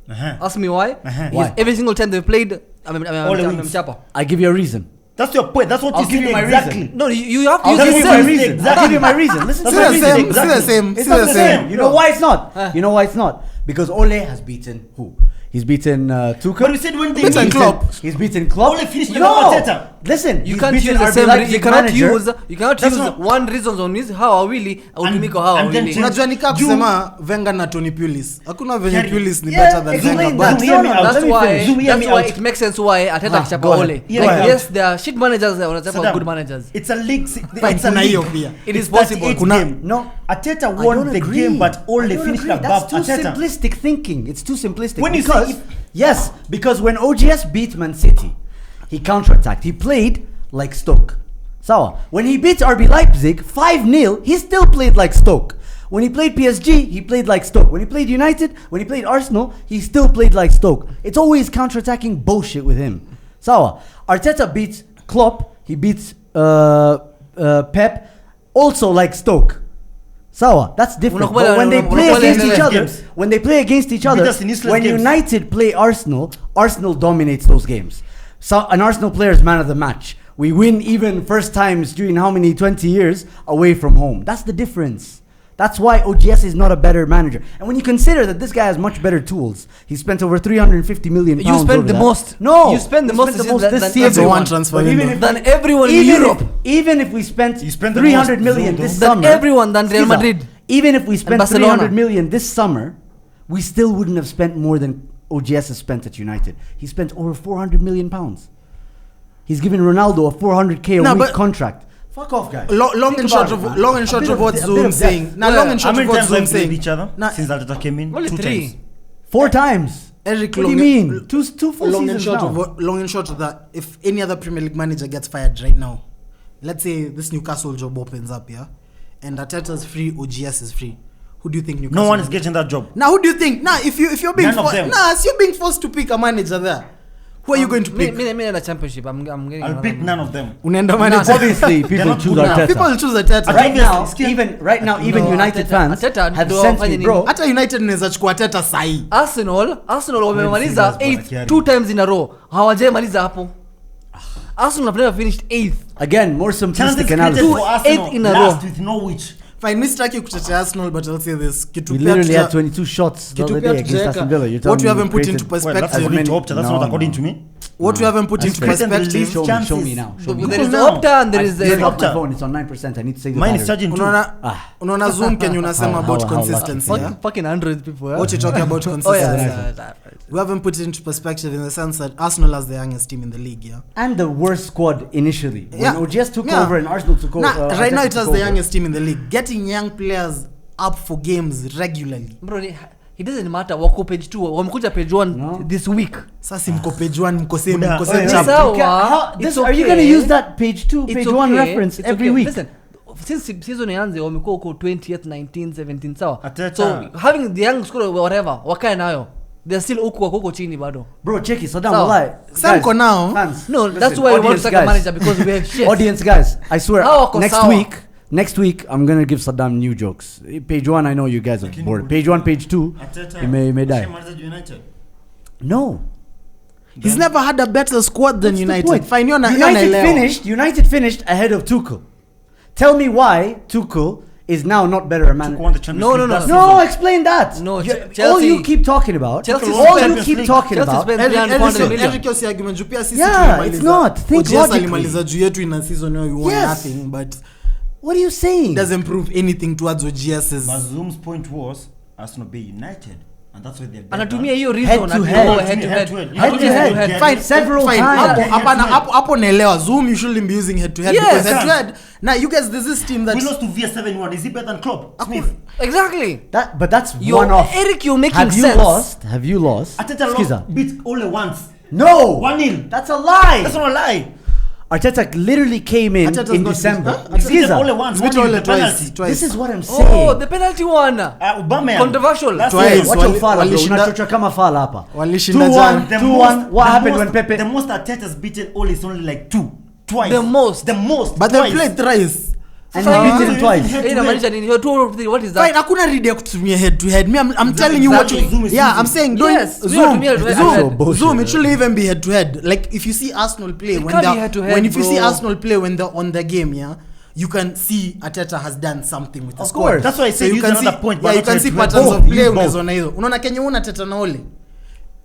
Uh-huh. Ask me why. Uh-huh. Why? Every single time they played, Ole wins. Mchapa. I give you a reason. That's your point. That's what I'll you give said you my exactly. reason. No, you have to I'll use give the you my same. reason. I'll give you my reason. Listen to That's my what reason. I'm saying. See the same. It's See not the the same. same. You know why it's not? You know why it's not? Because Ole has beaten who? He's beaten Tuchel. But we said when they Beaten meet, Klopp. He's beaten Klopp. Ole finished No, above Arteta. listen. You he's can't beaten use the RB same. Leipzig You cannot manager. use That's not- one reasons on his how awili au And- tumiko how and then awili. change- Unajua nikaa You- kusema Wenger na Tony Pulis. Hakuna venye Yeah, Pulis ni yeah, better than explain Wenger. that. But hear me out. That's Let me why. finish. Zoom, hear That's me why out. it makes sense why Arteta go akichapa ahead. Ole. Hear me Like, out. yes, there are shit managers. Wanasema Saddam, good managers. It's a league. Fine, It's a kuna league. hiyo pia. It is It's possible. 38 Kuna- game. No, Arteta I won don't the agree. game, but I Ole don't finished agree. above That's too Arteta. simplistic thinking. It's too simplistic. When you because, say yes, because when OGS beat Man City, he counterattacked. He played like Stoke. Sawa. When he beat RB Leipzig 5-0, he still played like Stoke. When he played PSG, he played like Stoke. When he played United, when he played Arsenal, he still played like Stoke. It's always counterattacking bullshit with him. Sawa. Arteta beats Klopp. He beats Pep, also like Stoke. Sawa, that's different. But when they play against each other, when they play against each other, us in useless when games. United play Arsenal, Arsenal dominates those games. So an Arsenal player is man of the match. We win even first times during how many 20 years away from home. That's the difference. That's why OGS is not a better manager. And when you consider that this guy has much better tools, he spent over 350 million pounds. You spent over the that. most. No, You spent the he most this this than season. everyone. One transfer But window. if Than we- everyone in even Europe. even if we spent You spent the 300 most, million Zondo. this Than summer, everyone, than Real Skiza, Madrid. even if we spent Barcelona. 300 million this summer, we still wouldn't have spent more than OGS has spent at United. He spent over 400 million pounds. He's given Ronaldo a 400k a No, week but- contract. Fuck off, guys. Long Think and about short it, of man. long and A short bit of what a bit Zoom of saying. depth. Now Well, long and How short many of what times Zoom have we played saying. each other Nah, since Arteta came in? Only 2 three. times. 4 times. Eric What do you Long- mean? Two full long and seasons short now. of what, long and short of that, if any other Premier League manager gets fired right now, let's say this Newcastle job opens up, yeah, and Arteta's free, OGS is free. Who do you think Newcastle? No one is getting that job. Now, who do you think? Now, if you're being None of them. if you're being forced to pick a manager there, who are you going to pick? Me in the championship. I'm getting. I'll another pick one. none of them. Unaenda manager. Obviously, people not choose good enough. Arteta. People choose Arteta. Right now, Obviously, even No, United Arteta- fans Arteta have ndio sent wafanye me, nini? bro. Hata United inaweza chukua Arteta sahi. Arsenal wamemaliza serious, 8 bwana, 2 times in a row. Hawajamaliza hapo. Arsenal have never finished 8th. Again, more Chances simplistic created analysis. for Arsenal 8 in a last row. with Norwich. Fine, mi sitaki kutetea Arsenal, but I'll say this. Kitu We pia literally tuja- had 22 shots the kitu other pia day against tujaeka- Aston Villa. You're telling what we me haven't put created- into Well, that's perspective. according to many- Opta. That's no, not according no. to me. What we haven't put That's into created the perspective. least Show me chances. now. Show me There now. is now. Opta and there is Turn Opta. off my phone. It's on 9%. I need to save the Mine is battery. charging too. Unaona Zoom Kenya unasema How about lucky. consistency, yeah? fucking Android people. Yeah? What you talking about Oh consistency? yeah. We haven't put it into perspective in the sense that Arsenal has the youngest team in the league, yeah? And the worst squad initially. When Yeah. OGS took Yeah. over and Arsenal took over. Nah, right now Arteta it has took the over. youngest team in the league. Getting young players up for games regularly. Bro, it doesn't matter. Wako page 2. Wamekuja page 1 No. this week. Sasa mko page 1, mko same Buda, mko same oh, chapter. sawa. Okay, how- It's Are you okay. going to use that page 2, It's page 1 okay. reference It's every okay. week? Listen, since season ianze wamekuwa huko 20th 19th 17th sawa. Arteta. So having the young squad whatever wakae nayo. They're still huko chini bado. Bro, check it. Saddam, So, wallahi. Sam Guys, Konao. fans, No, listen, that's why we want to audience sack a guys. manager because we have shit. Audience guys, I swear, Hao wako next sawa. week, I'm gonna give Saddam new jokes. Page 1, I know you guys are bored. Page 1, page 2, you may die. No. He's never had a better squad than That's the United. point. Fine, United finished ahead of Tuchel. Tell me why Tuchel is now not better a man. Won the Champions No, League no, no, last no. No, season. explain that. No, You- Chelsea- all you keep talking about. Chelsea all you Champions keep League. talking Chelsea about. spent 300 million. Eric Yosi argument juu pia sisi Yeah, tulimaliza. it's not. Think OGS logically. alimaliza juu yetu in a season where we won Yes. nothing, but What are you saying? doesn't prove anything towards OGS's. Mazum's point was Arsenal be united, and that's why they're better. Anatumia hiyo Head reason to ati head. oh, Head to head. Head to head. Fine, several fine. times. Hapo Yeah, hapana, head to head. hapo naelewa. Zoom you shouldn't be using head to head Yes. because head to head. Now you guys, there's this team that We lost to VS 7-1. Is he better than Klopp? Smith. Exactly. But that's You're- one off. Eric, you're making Have you sense. lost? Have you lost? Arteta Skiza. lost, beat Ole once. No. 1-0. That's a lie. That's not a lie. Arteta literally came in Arteta's in not- December. Huh? Arteta Beat Ole Skiza. once. Beat 1-0, Ole the twice. penalty. This is what I'm saying. Oh, the penalty one. Aubameyang. Controversial. Last Twice. year. Watch your fala, bro. Walishinda- Unachocha kama fala hapa. Walishinda 2-1, jana. The 2-1. most- What the happened most- when Pepe? The most Arteta's beaten Ole is only like 2. Twice. The most. The most. But they twice. played thrice. And Fine. he beat him twice. Head to Hey, head. inamaanisha nini? You're 2 or 3. What is Fine, that? hakuna read ya kutumia head to head. Me, I'm telling you what Exactly. Zoom you. is Yeah, using. I'm saying don't Yes, we Zoom. have to be head to head. So bullshit, Zoom. It man. shouldn't even be head to head. Like if you see Arsenal play It when can't they're be head to head, when if you see bro. Arsenal play when they're on the game, yeah, you can see Arteta has done something with the Of squad. course. That's why I So say you use can another see, point. yeah, you can see patterns of play unazoona hizo. Unaona Kenya una Arteta na Ole.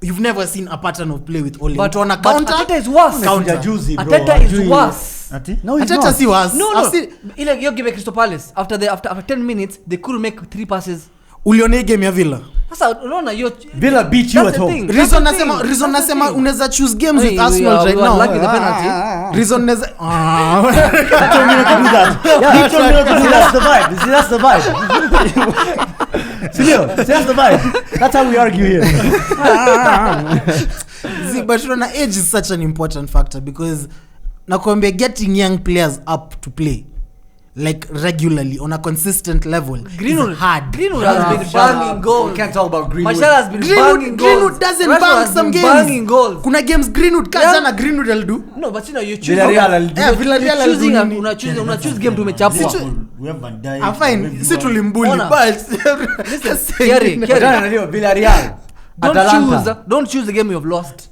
You've never seen a pattern of play with Ole. But Utaona counter. Arteta is worse. Counter. Arteta is worse. Ati? No, he's Arteta not. si was. No. Ile hiyo game ya Crystal Palace after 10 minutes they couldn't make 3 passes. Uliona hii game ya Villa. Sasa unaona hiyo Villa beat you that's at the home. thing. Reason That's the nasema thing. reason That's the nasema thing. unaweza choose games with Hey, Arsenal right we were now. lucky the penalty. Reason neza He told me not to do that. He told me not to do See, that. that's the vibe. You see, that's the vibe. See, that's the vibe. That's how we argue here. See, but unaona age is such an important factor because nakwambia getting young players up to play like regularly on a consistent level Greenwood is hard. Greenwood has been banging goals. We can't talk about Greenwood. Martial has been banging goals. Greenwood doesn't Rashford bang has some been games. Banging goals. Kuna games Greenwood jana Greenwood will do. No, but you know you choose. Villarreal will do. Yeah, Villarreal will do nini? Una choose game tumechapwa. We have Van Dijk. I'm fine. Si tulimbuli Ona. but Kerry. Villarreal. Atalanta. Don't choose the game you have lost.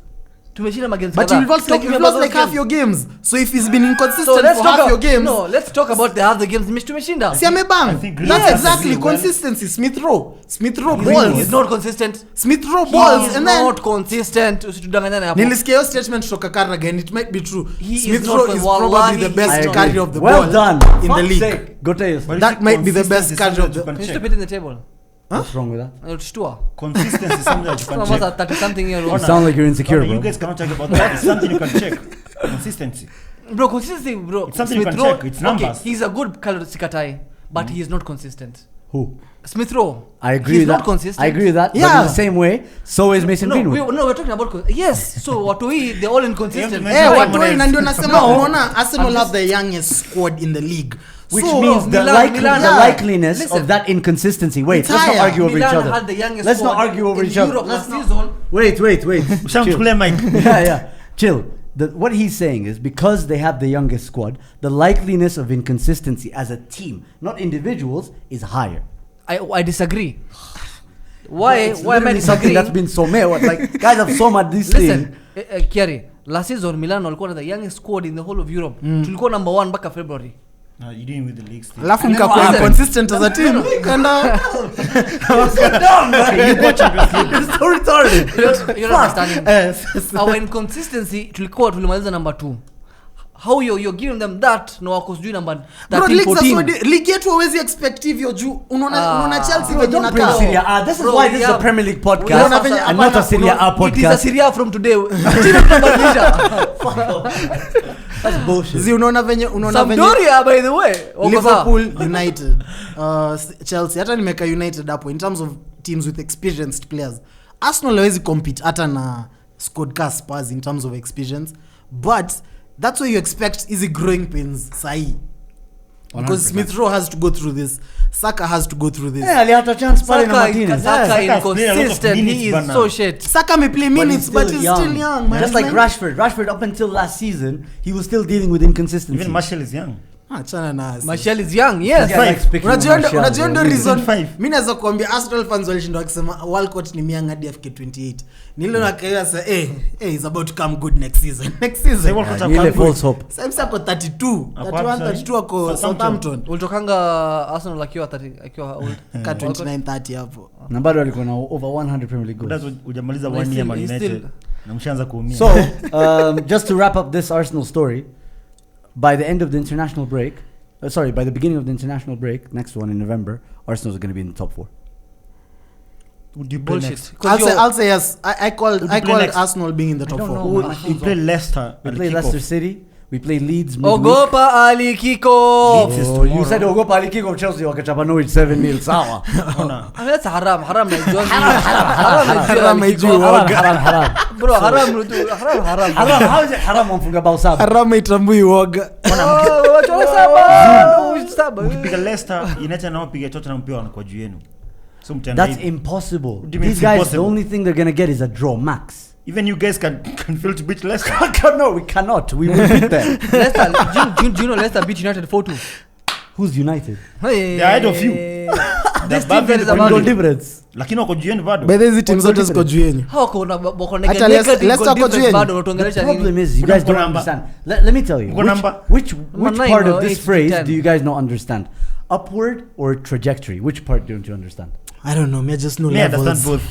Tumeshinda magames but kadhaa. you've lost like Talking you've about lost like those half your games. So if he's been So inconsistent let's for talk half your games, No, let's talk about the other games tumeshinda. si amebang. think That's Greenwood exactly has to be well. consistency. Smith Rowe He's balls. not consistent. Smith Rowe He balls is and then not consistent. Usitudanganyane hapo. nilisikia hiyo statement kutoka Carragher and it might be true. He is Smith not Rowe is wallahi, probably the he best is not. carrier of the Well ball done. in the Fuck's league. sake. Goteus. But That you see, might be the best consistency is carrier of something the- you Can you can stop check. it in the table? What's wrong with that? Utushtua. Consistency is something that you Some can of us check. are 30 something year You old. sound like you're insecure, You bro. guys cannot talk about that. It's something you can check. Consistency. Bro, consistency, bro. It's something you can Smith Rowe- check. It's numbers. Okay, he's a good Kalidou Sikatai, but he is not consistent. Who? Smith Rowe. I agree He's with not that. consistent. I agree with that. But Yeah. in the same way, so is Mason No, Greenwood. we're talking about yes. So Watoi, they're all inconsistent. You have to Eh, Right. watu wengi na ndio nasema No. unaona Arsenal have the youngest squad in the league. Which So, means the, Milan- Milan- the yeah. likeliness Listen. of that inconsistency. Wait, It's let's not higher. argue over Milan each other. had the youngest Let's not squad argue over in each other. Europe Let's last not- season. Wait. Sham Chill. to play Mike. yeah. Chill. What he's saying is because they have the youngest squad, the likeliness of inconsistency as a team, not individuals, is higher. I disagree. Why It's am I literally something disagreeing? that's been so male. Like guys have so much this thing. Listen, Kiari, last season Milan walikuwa na the youngest squad in the whole of Europe. Tulikuwa number 1 mpaka February. No, you didn't win the league still. alafu And then mkakuwa what inconsistent as a team. And You got Champions League. It's so retarded. You're not understanding. yes. Our inconsistency tulimaliza number 2. How you're giving them that no wako sijui number 13 Bro, leagues are so 14. league yetu hawezi expect hivyo juu unaona Chelsea venye Don't bring inakaa. Serie A. This is Bro, why this is a yeah. Premier League We podcast have a- and not a Serie A It is a podcast. Serie A from today. Timu tunabadilisha. That's bullshit. Zi unaona venye Sampdoria by the way. Wako sawa. Liverpool United Chelsea hata nimeka United hapo in terms of teams with experienced players. Arsenal hawezi compete hata na squad ka Spurs in terms of experience, but that's why you expect easy growing pains sahi, because 100%. Smith Rowe has to go through this, Saka has to go through this. Yeah, alipata chance pale na Martinez. Saka Saka has played a lot of inconsistent. minutes He is bana. so shit. Saka may play minutes but he's still young, man. Just like Rashford. Rashford up until last season, he was still dealing with inconsistency. Even Martial is young. achana na Martial is young, yes. Yeah, like speaking of Martial, unajua ndio bro. reason Five. mimi naweza kuambia Arsenal fans walishinda wakisema Walcott ni mianga hadi afike 28 nilo nakaya sasa he's about to come good next season Say Walcott Yeah, ile false hope. sasa ako 32 Ako 31 wapi 32 ako Southampton Ulitokanga Arsenal akiwa 30 akiwa old. ka 29 30 hapo Na bado alikuwa na over 100 Premier League That's goals. what hujamaliza He's 1 year still- Man he's United. still- Na mshaanza kuumia. So, just to wrap up this Arsenal story, by the end of the international break, by the beginning of the international break, next one in November, Arsenal is going to be in the top 4. Would you play Bullshit. next? 'Cause I'll say yes. I called Would you play next? Arsenal being in the top don't 4 know. Would you play Leicester? We at play the Leicester kickoff? City. We play Leeds midweek. Ogopa Ali Kiko. Leeds is Oh, you tomorrow. said Ogopa alikick of Chelsea wakachapa Norwich 7-0. Sawa. Ona. I mean that's haram naijua. Haram haijui Ali Kiko. woga. Haram. Bro, haram. Haram. How is it haram wamfunga bao saba? Arama itambui woga. Wachora saba. Saba. Ukipiga Leicester, United nao piga Tottenham pia wanakuwa juu yenu. So mtenda That's hivi. impossible. What do you mean These it's guys, the impossible? only thing they're going to get is a draw max. Even you guys can fail to beat Leicester. No, we cannot. We will beat them. Leicester, do you know Leicester beat United 4-2? Who's United? Hey. They're ahead of you. This Babi team there is a ni Goal value. difference. lakini wako juu yenu bado. By the way, team zote ziko juu yenyu. How kuna wako Hata Leicester wako juu yenyu. bado The unatuongelesha problem nini? is you Kuna guys don't number. understand. Let me tell you. Kuna number. Which Nine part or of this 8 to phrase 10. do you guys not understand? Upward or trajectory? Which part don't you understand? I don't know, me I just know Me levels. understand both.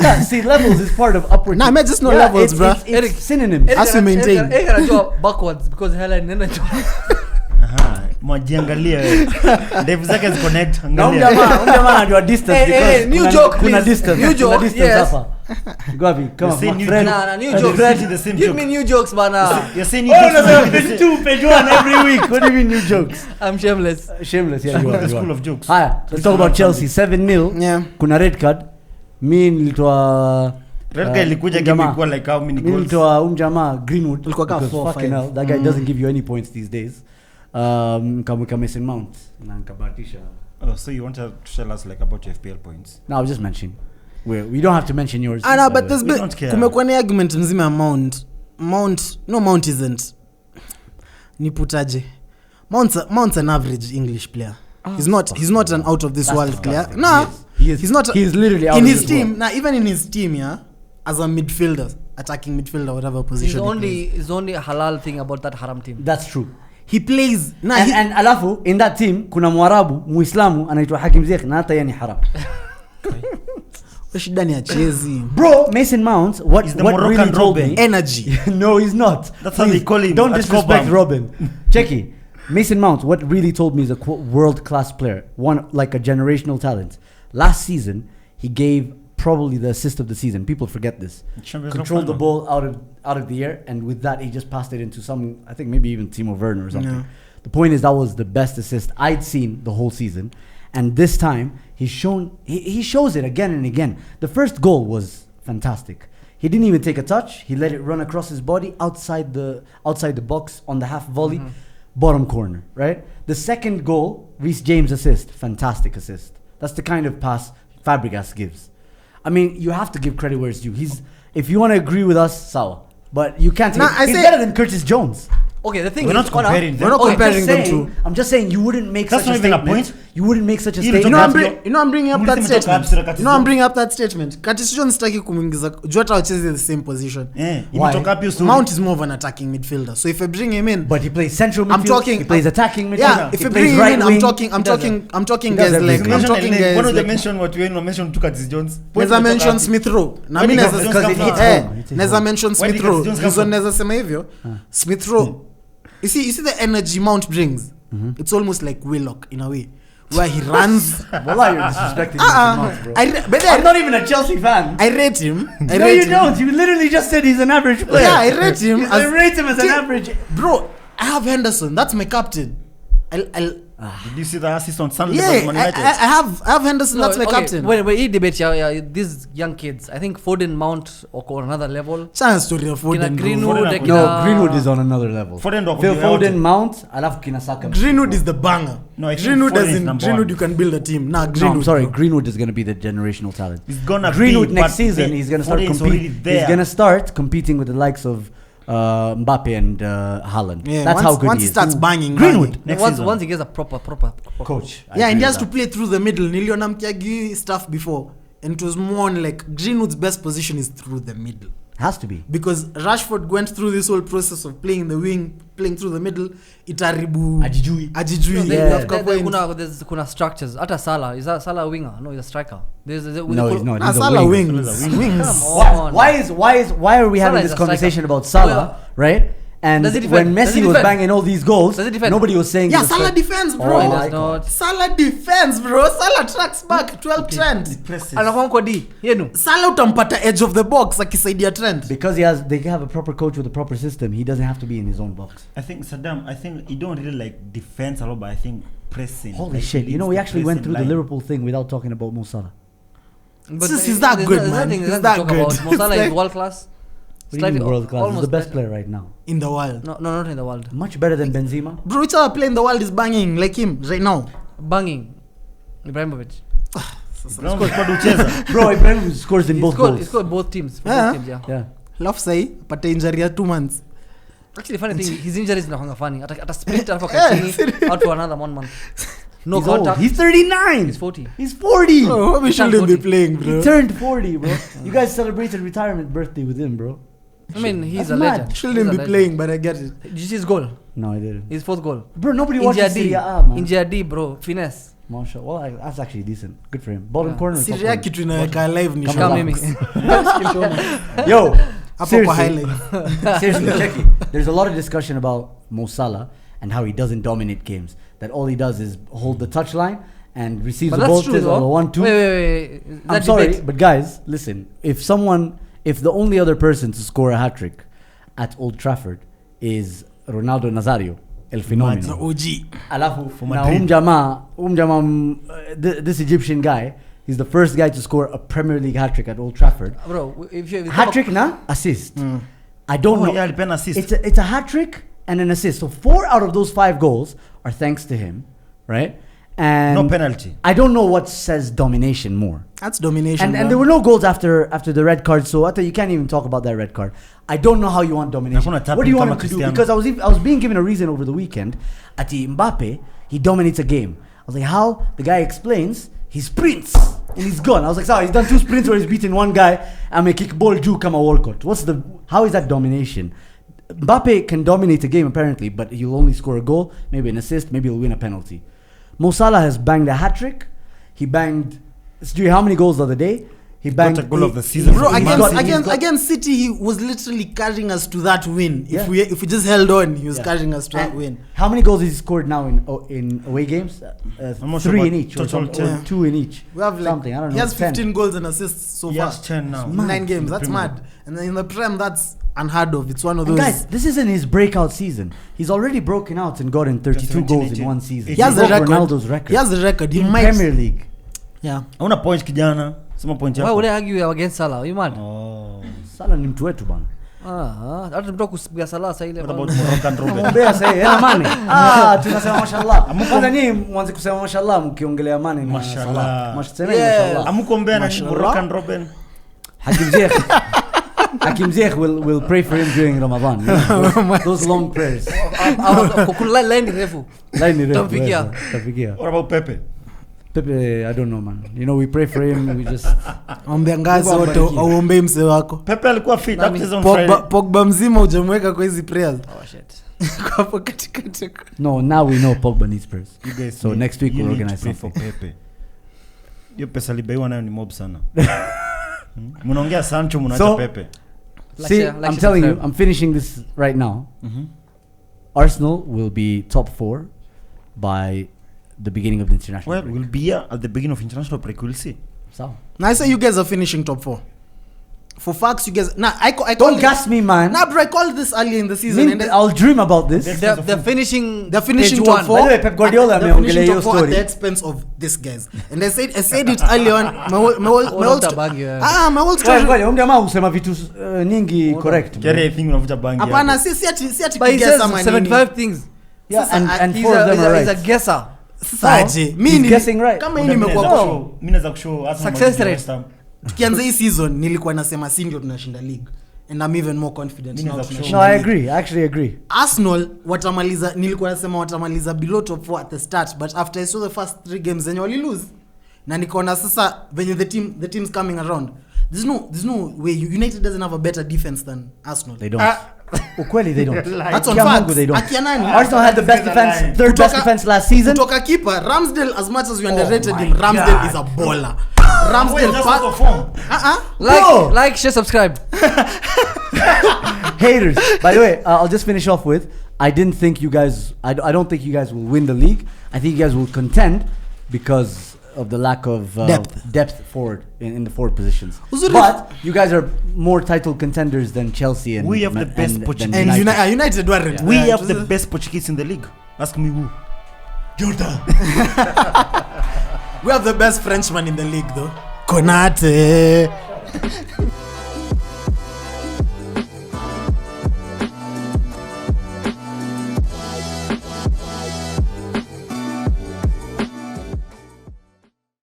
Yeah, see, levels is part of upward. Nah, me just know levels, bruh. It's Eric, synonyms. As you maintain. Eric anajua backwards because hairline nenda juu. Aha, mwajiangalia wewe. Ndevu zake ziconnect, Na angalia. umjamaa anajua distance because new kuna- joke, kuna please. distance. New Kuna joke, distance yes. hapa. Gabi, come You say on, my new friend. Nah, new And jokes. the friend is the same Give joke. me new jokes, bana. You're saying you Oh, just no, no, the page same- 2, page 1 every week. What do you mean new jokes? I'm shameless. Shameless, yeah, you The are. You school are. of jokes. Haya, let's talk about Chelsea. 7-0. Yeah. Kuna red card. Mi nilitoa Red card ilikuja game Umjamaa. ilikuwa like how many Mi goals? nilitoa umjamaa Greenwood. Ilikuwa kama because 4, fucking 5. hell, that guy doesn't give you any points these days. Kamweka Mason Mount na nikabahatisha. Oh, so you want to tell us like about your FPL points? No, I was just mentioning. We don't have to mention yours. Ah, no, by but the there's We been don't care. kumekuwa ni argument mzima ya Mount isn't. Niputaje. Mount's an average English player. He's not an out of this That's world disgusting. player. Nah, He is. he's not. He's literally out in of his this team. world. Nah, even in his team, yeah, as a midfielder, attacking midfielder, whatever position. His only halal thing about that haram team. That's true. he plays. Nah, And alafu in that team kuna Mwarabu Muislamu anaitwa Hakim Ziyech na hata yeye ni haram. shida ni achezi. Bro, Mason Mount, what He's the what Moroccan really told Robin. me? Energy. No, he's not. That's how they call him Don't at disrespect Cobham. Robin. Checky. Mason Mount, what really told me is a world-class player, one like a generational talent. Last season, he gave probably the assist of the season. People forget this. Champions Controlled the League ball out of the air, and with that, he just passed it into some. I think maybe even Timo Werner or something. Yeah. The point is that was the best assist I'd seen the whole season, and this time he's shown. He shows it again and again. The first goal was fantastic. He didn't even take a touch. He let it run across his body outside the box on the half volley, bottom corner. Right. The second goal, Reece James assist, fantastic assist. That's the kind of pass Fabregas gives. I mean, you have to give credit where it's due. If you want to agree with us, sawa. But you can't. Nah, I he's say- better than Curtis Jones. Okay, the thing We're is, not comparing them. We're not Okay, comparing them saying- to. I'm just saying you wouldn't make That's such a not even a statement. point. You wouldn't make such a You statement. don't I'm bringing up that Mlisema toka statement. Curtis I'm Jones. bringing up that statement. Curtis Jones sitaki kumuingiza juu hata wacheze the same position. Eh, Why? imetoka wapi usuri? Mount is more of an attacking midfielder. So if I bring him in, But he plays central midfield. I'm talking. He plays attacking midfield. Yeah, if he you plays bring him right in, wing. I'm talking He does guys everything. like I'm Mention talking Ellen. guys One of the like. mention watu wenu mention tu Curtis Jones. Neza Point mention kutoka Smith Rowe. Na When mimi did neza Curtis Because Jones it come hits from? home. It hits neza home. mention When Smith did Rowe. Curtis Jones come Hizo from? neza sema hivyo. Smith Rowe. You see the energy Mount brings. It's almost like Willock in a way, where he runs. Wallah, you're disrespecting Mason Mount, bro. But I'm not even a Chelsea fan. I rate him. I No, rate you him. don't. You literally just said he's an average player. Yeah, I rate him. I rate him as an average. Bro, I have Henderson. That's my captain. Did you see the assist on Sunday Yeah, versus Man United? I have Henderson. That's my captain. When we debate, these young kids, I think Foden, Mount, or on another level. Chance story of Kina Foden. Greenwood, Foden kina- No, Greenwood is on another level. Foden ndo Phil ako Foden, out. Mount, alafu kina Saka. Greenwood is the banger. No, I think Greenwood Foden is doesn't. number Greenwood, one. you can build a team. Nah, No, Greenwood. I'm sorry. bro. Greenwood is going to be the generational talent. He's gonna Greenwood be, next but season, the- he's going to start Foden is already competing. there. He's going to start competing with the likes of Mbappe and Haaland. Yeah, That's how good once he he is. starts banging. Greenwood. banging. Next once season. once he gets a proper Coach. I Yeah, and agree he has with to play through the middle. Niliona mkiagi stuff before, and it was more on like Greenwood's best position is through the middle. that. Has to be. Because Rashford went through this whole process of playing the wing, playing through the middle. Itaribu Ajijui. Ajijui. Yeah. Inafika point. there's kuna structures. Hata Salah, is that Salah a winger? No, he's a striker. There's No, he's not. Nah, He's a Salah winger. wings. Come Wings. on. Why are we Salah having is this a conversation striker. about Salah, right? And Does he defend? when Does he Messi was defend? banging all these goals, Does he defend? nobody was saying. Yeah, he was Salah trying- defends, Oh, bro. he my does God. not. Salah defends, bro. Salah tracks back 12 Trent. Presses. Anakuwa kwa D yenu. Salah utampata edge of the box akisaidia Trent. Because they have a proper coach with a proper system. He doesn't have to be in his own box. I think Saddam, you don't really like defense a lot, but I think pressing. Holy like, shit! he You know, leads we the actually went pressing through the line. Liverpool thing without talking about Mo Salah. But He's that there's good, no- there's man. nothing He's to that talk good. about. Mo Salah It's is like- world class. What do you mean Slightly- world class? He's the almost best better. player right now. In the world. No, not in the world. Much better than Benzema. Bro, which other player in the world is banging like him right now? Banging. Ibrahimovic. Brown squad ucheza. Bro, Ibrahim scores in both He goals. scored both teams. Yeah. Both teams, yeah. Yeah. Alafu sahi pata injury ya 2 months. Actually, funny thing, his injuries zinakuanga funny. Ata sprint alafu Yeah, akachini out for another 1 month. No he's old. contact. He's 39. He's 40. He's 40. Oh, we shouldn't be playing, bro. He turned 40, bro. You guys celebrated retirement birthday with him, bro. I mean, he's That's a mad. legend. Shouldn't He's a be legend. playing, but I get it. Did you see his goal? No, I didn't. His fourth goal. Bro, nobody In watches GRD. Serie A, man. In GRD, bro. Finesse. Mashallah. Well, that's actually decent. Good for him. Bottom Yeah. corner. top Syria corner. kitu inaweka live ni Come show. on. Come Mimi. Yo, Hapo kwa seriously, highlights. seriously, check it. There's a lot of discussion about Mo Salah and how he doesn't dominate games. That all he does is hold the touchline and receives But the ball, that's true, takes though. a 1-2. Wait. I'm That sorry, debate. but guys, listen. If the only other person to score a hat trick at Old Trafford is Ronaldo Nazario, El The Fenomeno. OG. Alafu, For now Madrid. this Egyptian guy, he's the first guy to score a Premier League hat trick at Old Trafford. Bro, if you Hat trick, na assist. I don't know. Yeah, pen assist. It's a hat trick and an assist. So 4 out of those 5 goals are thanks to him, right? And No penalty. I don't know what says domination more. That's domination. And there were no goals after the red card, so I thought you can't even talk about that red card. I don't know how you want domination. Hakuna What do you want him tapping to do? kama Because I was being given a reason over the weekend. Ati Mbappe, he dominates a game. I was like, how? The guy explains, he sprints and he's gone. I was like, sorry, he's done 2 sprints where he's beaten one guy and may kick ball juu kama Walcott. How is that domination? Mbappe can dominate a game apparently, but he'll only score a goal, maybe an assist, maybe he'll win a penalty. Mo Salah has banged a hat trick. He banged. Stu, how many goals the other day? He banged Got a goal of the season. Bro, Man City. against City, he was literally carrying us to that win. Yeah. If we just held on, he was Yeah. carrying us to that And win. How many goals has he scored now in away games? I'm not sure 3 in about each, or, total something, or 10. 2 in each. We have like, something. I don't know. he has 10. 15 goals and assists so He far. has 10 now. In 9 games. That's Premier mad. And then in the Prem, that's unheard of. It's one of And those. guys, this isn't his breakout season. He's already broken out and gotten 32 17, goals 18. in one season. He has the broke record. Ronaldo's record. He has the record. He in might. Premier League. Yeah. Hauna point kijana. Sema point Why yako. would I argue against Salah? Are you mad? Oh. Salah ni mtu wetu bana. Hata tumetoka kusikia Salah sasa ile. What about Moroccan Robben? Mwombea sasa hela mane. Tunasema mashallah. Kwanza nyinyi mwanze kusema mashallah mkiongelea mane na Mashallah. Salah. Mashallah. Yeah. Mashallah. Amukombea na Mashallah. Moroccan Robben. Hakim Ziyech will pray for him during Ramadan. You know? Those long prayers. Kuna line refu. Line ni refu, Tamfikia. Tamfikia. What about Pepe? Pepe, I don't know, man. You know, we pray for him. We just Ombea ngazi Mungu wote ambariki. auombee mse wako. Pepe alikuwa fit. Nami- Hakucheza on Friday. Pogba mzima hujamweka kwa hizi prayers. Oh shit. Kwa hapo katikati. no. Now we know Pogba needs prayers. You guys So need- next week you we'll need organize to pray for something. Pepe. Hiyo pesa libaiwa nayo ni mob sana. Mnaongea Sancho mnaacha So- Pepe. See, Like I'm she telling you, subscribe. I'm finishing this right now. Arsenal will be top 4 by the beginning of the international Well, break. we'll be here at the beginning of international break. We'll see. So Now I say you guys are finishing top 4. For facts, you guys. Nah, I call don't gas me, man. Nah, bro, I called this earlier in the season. Mean, and I'll dream about this. They're finishing. They're finishing page top one. 4. By the way, Pep Guardiola They're ameongelea finishing hiyo top 4 at story. the expense of these guys. And I said it earlier on. My whole Utabangi, yeah. my whole Well, story. huyu jamaa husema vitu nyingi correct. bro. Kerry, I think unavuta bangi. Hapana, hapo. si ati But he kuguess says ama nini. 75 things. Yeah, Sasa, and He's 4 of them are he's a right. guesser. Sasa aje. He's guessing right. Kama hii Mimi nimekuwa naweza kwa kushow- mimi naweza kushow Arsenal Success mabidi ya rate. West Ham. tukianza hii season nilikuwa nasema si ndio tunashinda league and I'm even more confident Mimi now naweza tunashinda No, I league. agree. I actually agree. Arsenal watamaliza, nilikuwa nasema watamaliza below top 4 at the start, but after I saw the first 3 games zenye wali lose na nikaona sasa venye the team's coming around, there's no way United doesn't have a better defense than Arsenal. They don't. Ukweli, they don't. That's on Kia facts. Mungu, they don't. Akia nani? Arsenal had the best defense, third best defense last season. Kutoka keeper Ramsdale, as much as you underrated him, Ramsdale God. is a baller. Wait, Ramsdale that's pa- not the form. Bro. Like, share, subscribe. Haters. By the way, I'll just finish off with, I didn't think you guys, I don't think you guys will win the league. I think you guys will contend because of the lack of depth forward in the forward positions. Uzuri- But you guys are more title contenders than Chelsea and We have the best than Portuguese. and United. United weren't. We Yeah, have the best Portuguese in the league. Ask me who. Jordan. we have the best Frenchman in the league though. Konate.